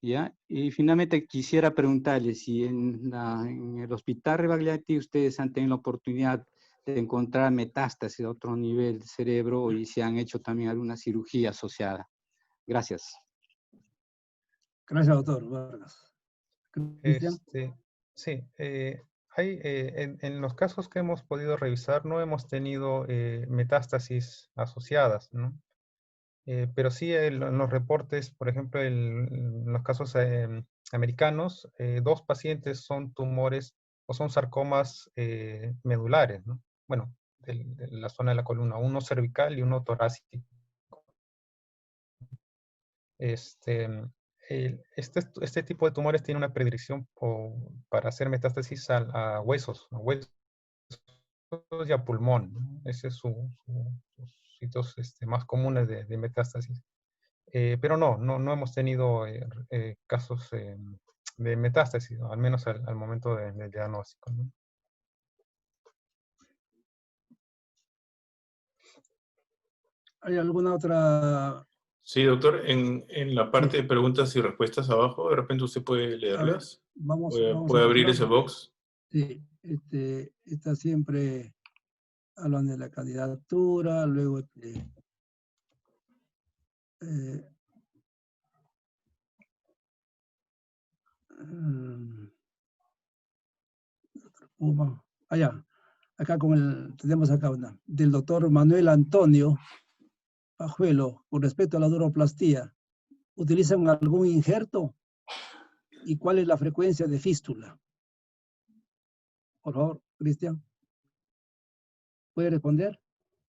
¿Ya? Y finalmente quisiera preguntarle si en el Hospital Rebagliati ustedes han tenido la oportunidad de encontrar metástasis de otro nivel del cerebro y si han hecho también alguna cirugía asociada. Gracias. Gracias, doctor Vargas. Cristian. Sí, en los casos que hemos podido revisar no hemos tenido metástasis asociadas, ¿no? Pero sí en los reportes, por ejemplo, en los casos americanos, 2 pacientes son tumores o son sarcomas medulares, ¿no? Bueno, de la zona de la columna, uno cervical y uno torácico. Este tipo de tumores tiene una predilección para hacer metástasis a huesos y a pulmón, ¿no? Ese es sus sitios más comunes de metástasis. Pero no hemos tenido casos de metástasis, ¿no? Al menos al momento del diagnóstico, ¿no? ¿Hay alguna otra? Sí, doctor, en la parte de preguntas y respuestas abajo, de repente usted puede A ver, leerlas. vamos Puede a abrir continuar ese porque box. sí, está siempre hablan de la candidatura, luego allá, acá tenemos acá una, del doctor Manuel Antonio Pajuelo, con respecto a la duroplastía, ¿utilizan algún injerto? ¿Y cuál es la frecuencia de fístula? Por favor, Cristian. ¿Puede responder?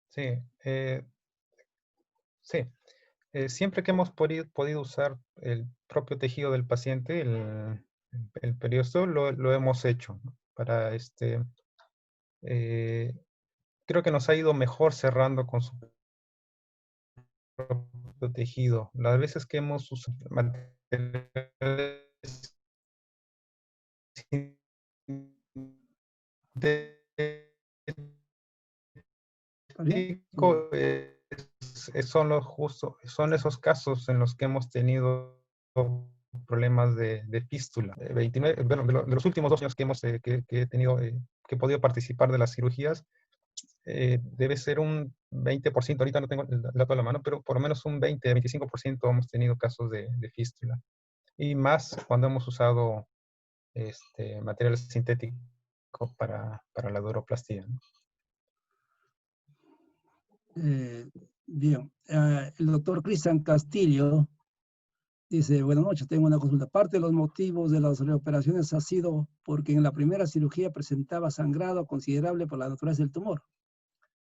Sí, sí. Siempre que hemos podido usar el propio tejido del paciente, el periosto, lo hemos hecho, ¿no? Para creo que nos ha ido mejor cerrando con su propio tejido. Las veces que hemos usado materiales sintéticos, son esos casos en los que hemos tenido problemas de fístula. 29, bueno, de los últimos 2 años que he tenido, que he podido participar de las cirugías, debe ser un 20%, ahorita no tengo el dato a la mano, pero por lo menos un 20-25% hemos tenido casos de fístula. Y más cuando hemos usado materiales sintéticos para la duroplastía, ¿no? Bien, el doctor Cristian Castillo dice, buenas noches, tengo una consulta. Parte de los motivos de las reoperaciones ha sido porque en la primera cirugía presentaba sangrado considerable por la naturaleza del tumor.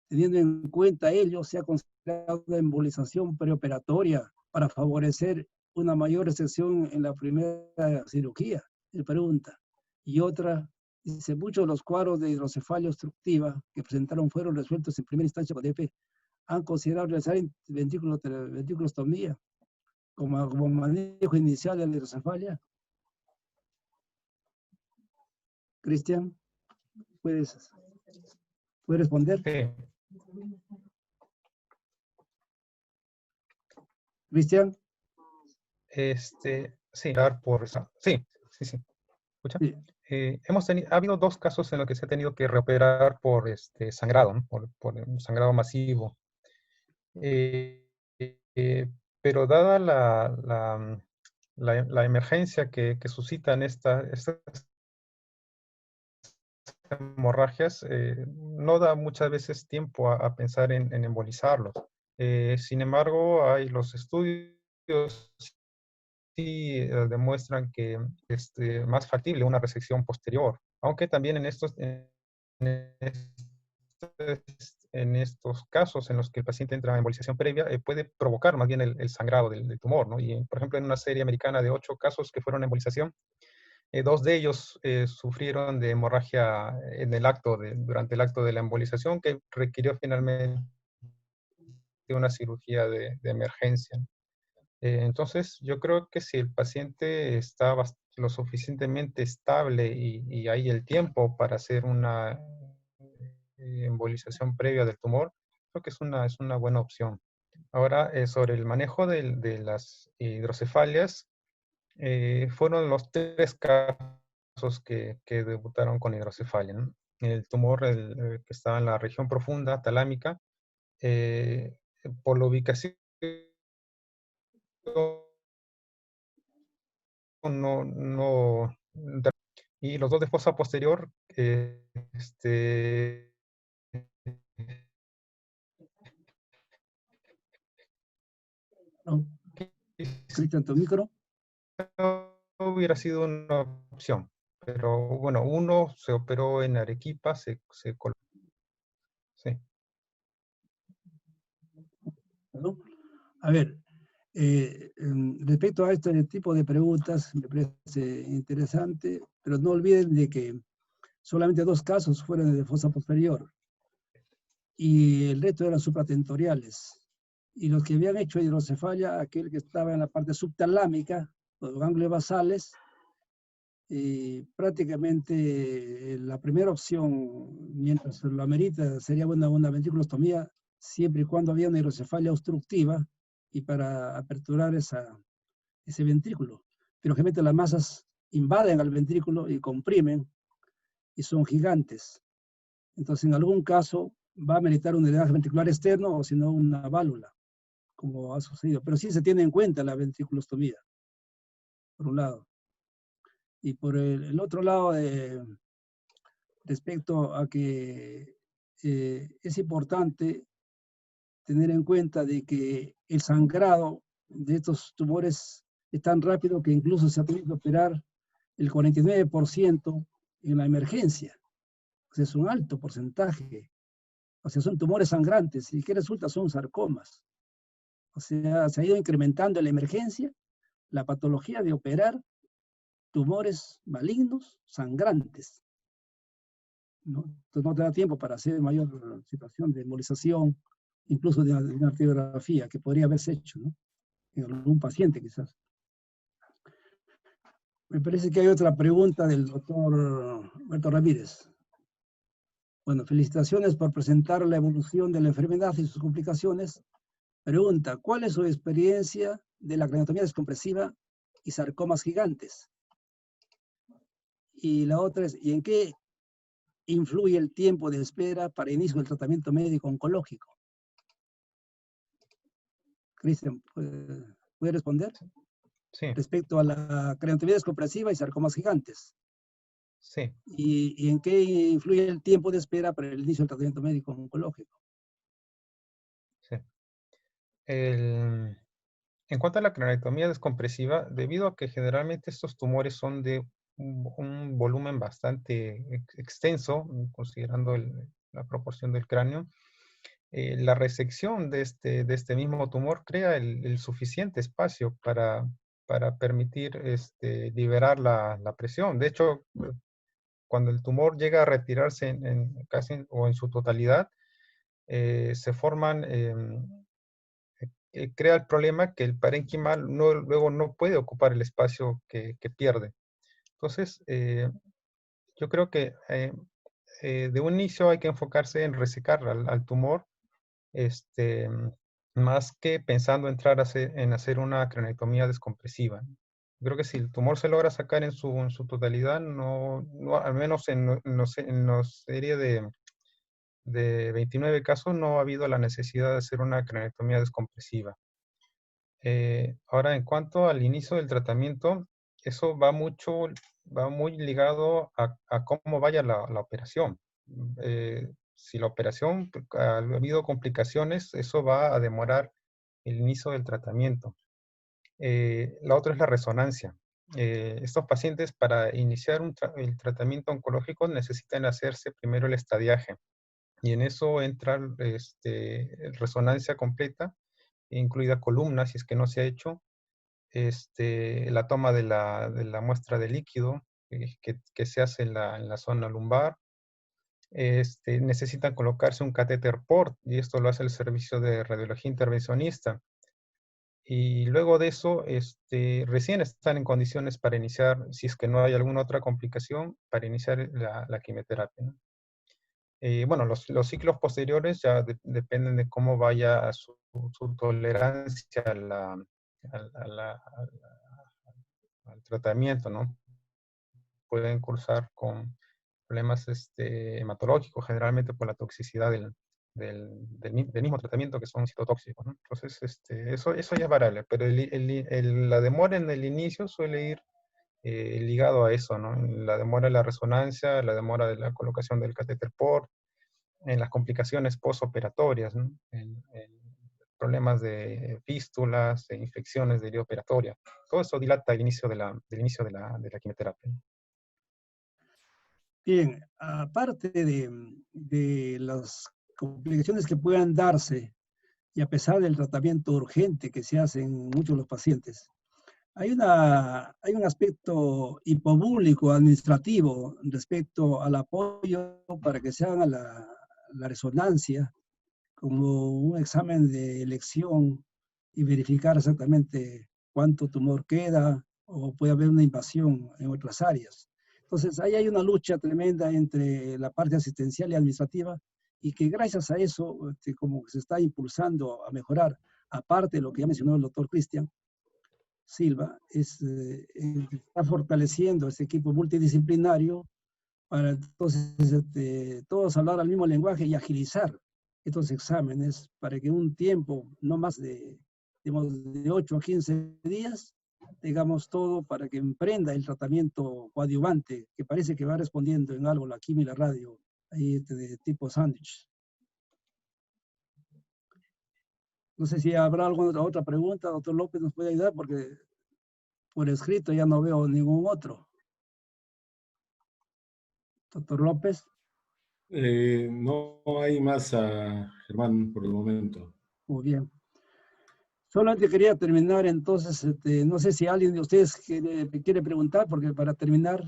Teniendo en cuenta ello, se ha considerado la embolización preoperatoria para favorecer una mayor resección en la primera cirugía. Él pregunta. Y otra, dice, muchos de los cuadros de hidrocefalia obstructiva que presentaron fueron resueltos en primera instancia con DF. Han considerado realizar ventriculostomía como manejo inicial de la hidrocefalia. Cristian, ¿puedes responder? Sí. Cristian. Sí, sí. ¿Escucha? Sí. Ha habido 2 casos en los que se ha tenido que reoperar por sangrado, ¿no? por un sangrado masivo. Pero dada la emergencia que suscitan estas hemorragias, no da muchas veces tiempo a pensar en embolizarlos. Sin embargo, hay los estudios sí demuestran que es más factible una resección posterior, aunque también en estos casos en los que el paciente entra en embolización previa, puede provocar más bien el sangrado del tumor, ¿no? Y, por ejemplo, en una serie americana de 8 casos que fueron embolización, 2 de ellos sufrieron de hemorragia durante el acto de la embolización, que requirió finalmente una cirugía de emergencia. Entonces, yo creo que si el paciente está lo suficientemente estable y hay el tiempo para hacer una embolización previa del tumor, creo que es una buena opción. Ahora, sobre el manejo de las hidrocefalias, fueron los 3 casos que debutaron con hidrocefalia, ¿no? El tumor que estaba en la región profunda, talámica, por la ubicación no, y los 2 de fosa posterior, Cristian, tu micro. Hubiera sido una opción, pero bueno, uno se operó en Arequipa, se colocó. Sí. A ver, respecto a este tipo de preguntas, me parece interesante, pero no olviden de que solamente 2 casos fueron de fosa posterior y el resto eran supratentoriales. y los que habían hecho hidrocefalia, aquel que estaba en la parte subtalámica, los ganglios basales, prácticamente la primera opción, mientras lo amerita, sería una ventriculostomía, siempre y cuando había una hidrocefalia obstructiva y para aperturar ese ventrículo. Pero generalmente las masas invaden al ventrículo y comprimen y son gigantes. Entonces, en algún caso va a meritar un drenaje ventricular externo o si no una válvula, como ha sucedido. Pero sí se tiene en cuenta la ventriculostomía, por un lado. Y por el otro lado, respecto a que es importante tener en cuenta de que el sangrado de estos tumores es tan rápido que incluso se ha tenido que operar el 49% en la emergencia. O sea, es un alto porcentaje. O sea, son tumores sangrantes y que resulta son sarcomas. O sea, se ha ido incrementando en la emergencia la patología de operar tumores malignos sangrantes, ¿no? Entonces no te da tiempo para hacer mayor situación de embolización, incluso de una arteriografía que podría haberse hecho, ¿no? En algún paciente quizás. Me parece que hay otra pregunta del doctor Roberto Ramírez. Bueno, felicitaciones por presentar la evolución de la enfermedad y sus complicaciones. Pregunta, ¿cuál es su experiencia de la craniotomía descompresiva y sarcomas gigantes? Y la otra es, ¿y en qué influye el tiempo de espera para inicio del tratamiento médico oncológico? Cristian, ¿puede responder? Sí. Respecto a la craniotomía descompresiva y sarcomas gigantes. Sí. ¿Y en qué influye el tiempo de espera para el inicio del tratamiento médico oncológico? Sí. En cuanto a la craniotomía descompresiva, debido a que generalmente estos tumores son de un volumen bastante extenso, considerando la proporción del cráneo, la resección de este mismo tumor crea el suficiente espacio para permitir liberar la presión. De hecho, cuando el tumor llega a retirarse casi o en su totalidad, se forman, crea el problema que el parénquima luego no puede ocupar el espacio que pierde. Entonces, yo creo que de un inicio hay que enfocarse en resecar al tumor, más que pensando entrar en hacer una craniotomía descompresiva. Creo que si el tumor se logra sacar en su totalidad, al menos en la serie de 29 casos, no ha habido la necesidad de hacer una craniotomía descompresiva. Ahora, en cuanto al inicio del tratamiento, eso va muy ligado a cómo vaya la operación. Si la operación ha habido complicaciones, eso va a demorar el inicio del tratamiento. La otra es la resonancia. Estos pacientes, para iniciar el tratamiento oncológico, necesitan hacerse primero el estadiaje. Y en eso entra resonancia completa, incluida columna, si es que no se ha hecho, la toma de la muestra de líquido que se hace en la zona lumbar. Necesitan colocarse un catéter port, y esto lo hace el servicio de radiología intervencionista. Y luego de eso, recién están en condiciones para iniciar, si es que no hay alguna otra complicación, para iniciar la quimioterapia, ¿no? Bueno, los ciclos posteriores ya dependen de cómo vaya su tolerancia al tratamiento, ¿no? Pueden cursar con problemas hematológicos, generalmente por la toxicidad del mismo tratamiento, que son citotóxicos, ¿no? Entonces, eso ya es variable, pero la demora en el inicio suele ir ligado a eso, ¿no? La demora de la resonancia, la demora de la colocación del catéter port, en las complicaciones postoperatorias, ¿no? En problemas de fístulas, de infecciones de herida operatoria. Todo eso dilata el inicio de la quimioterapia. Bien, aparte de las complicaciones que puedan darse, y a pesar del tratamiento urgente que se hace en muchos de los pacientes, hay un aspecto hipopúblico administrativo respecto al apoyo para que se haga la resonancia como un examen de elección y verificar exactamente cuánto tumor queda o puede haber una invasión en otras áreas. Entonces, ahí hay una lucha tremenda entre la parte asistencial y administrativa y que gracias a eso, como que se está impulsando a mejorar, aparte de lo que ya mencionó el doctor Cristian Silva, está fortaleciendo este equipo multidisciplinario para entonces todos hablar al mismo lenguaje y agilizar estos exámenes para que en un tiempo no más de, digamos, de 8 a 15 días digamos todo para que emprenda el tratamiento coadyuvante que parece que va respondiendo en algo la quimio y la radio ahí de tipo sándwich. No sé si habrá alguna otra pregunta, doctor López nos puede ayudar porque por escrito ya no veo ningún otro. Doctor López. No hay más, Germán, por el momento. Muy bien. Solamente quería terminar entonces, no sé si alguien de ustedes quiere preguntar, porque para terminar,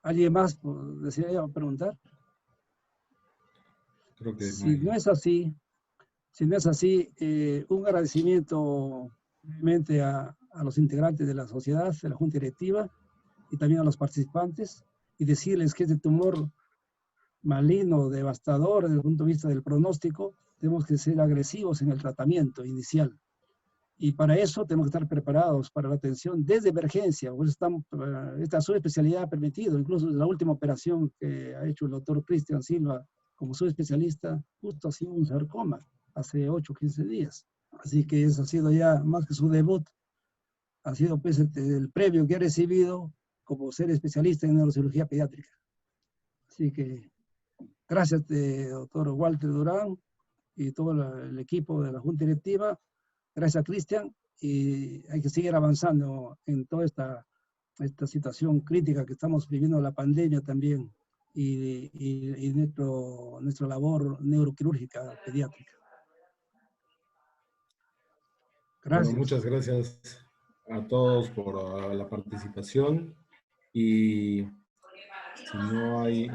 ¿alguien más desearía preguntar? Creo que si no es así, un agradecimiento obviamente a los integrantes de la sociedad, de la Junta Directiva y también a los participantes y decirles que este tumor maligno, devastador desde el punto de vista del pronóstico, tenemos que ser agresivos en el tratamiento inicial. Y para eso tenemos que estar preparados para la atención desde emergencia. Pues esta subespecialidad ha permitido, incluso la última operación que ha hecho el doctor Cristian Silva como subespecialista, justo ha sido un sarcoma hace 8 o 15 días. Así que eso ha sido ya más que su debut, ha sido pues el previo que ha recibido como ser especialista en neurocirugía pediátrica. Así que gracias, doctor Walter Durán y todo el equipo de la Junta Directiva. Gracias, Cristian. Y hay que seguir avanzando en toda esta situación crítica que estamos viviendo, la pandemia también, y nuestra labor neuroquirúrgica pediátrica. Gracias. Bueno, muchas gracias a todos por la participación y si no hay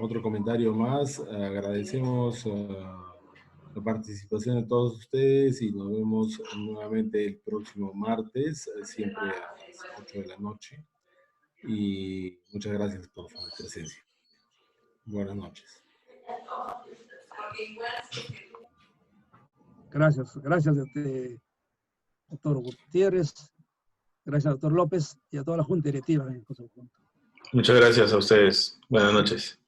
otro comentario más, agradecemos la participación de todos ustedes y nos vemos nuevamente el próximo martes, siempre a las 8 de la noche. Y muchas gracias por su presencia. Buenas noches. Gracias, doctor Gutiérrez, gracias, doctor López, y a toda la Junta Directiva en conjunto. Muchas gracias a ustedes. Buenas noches.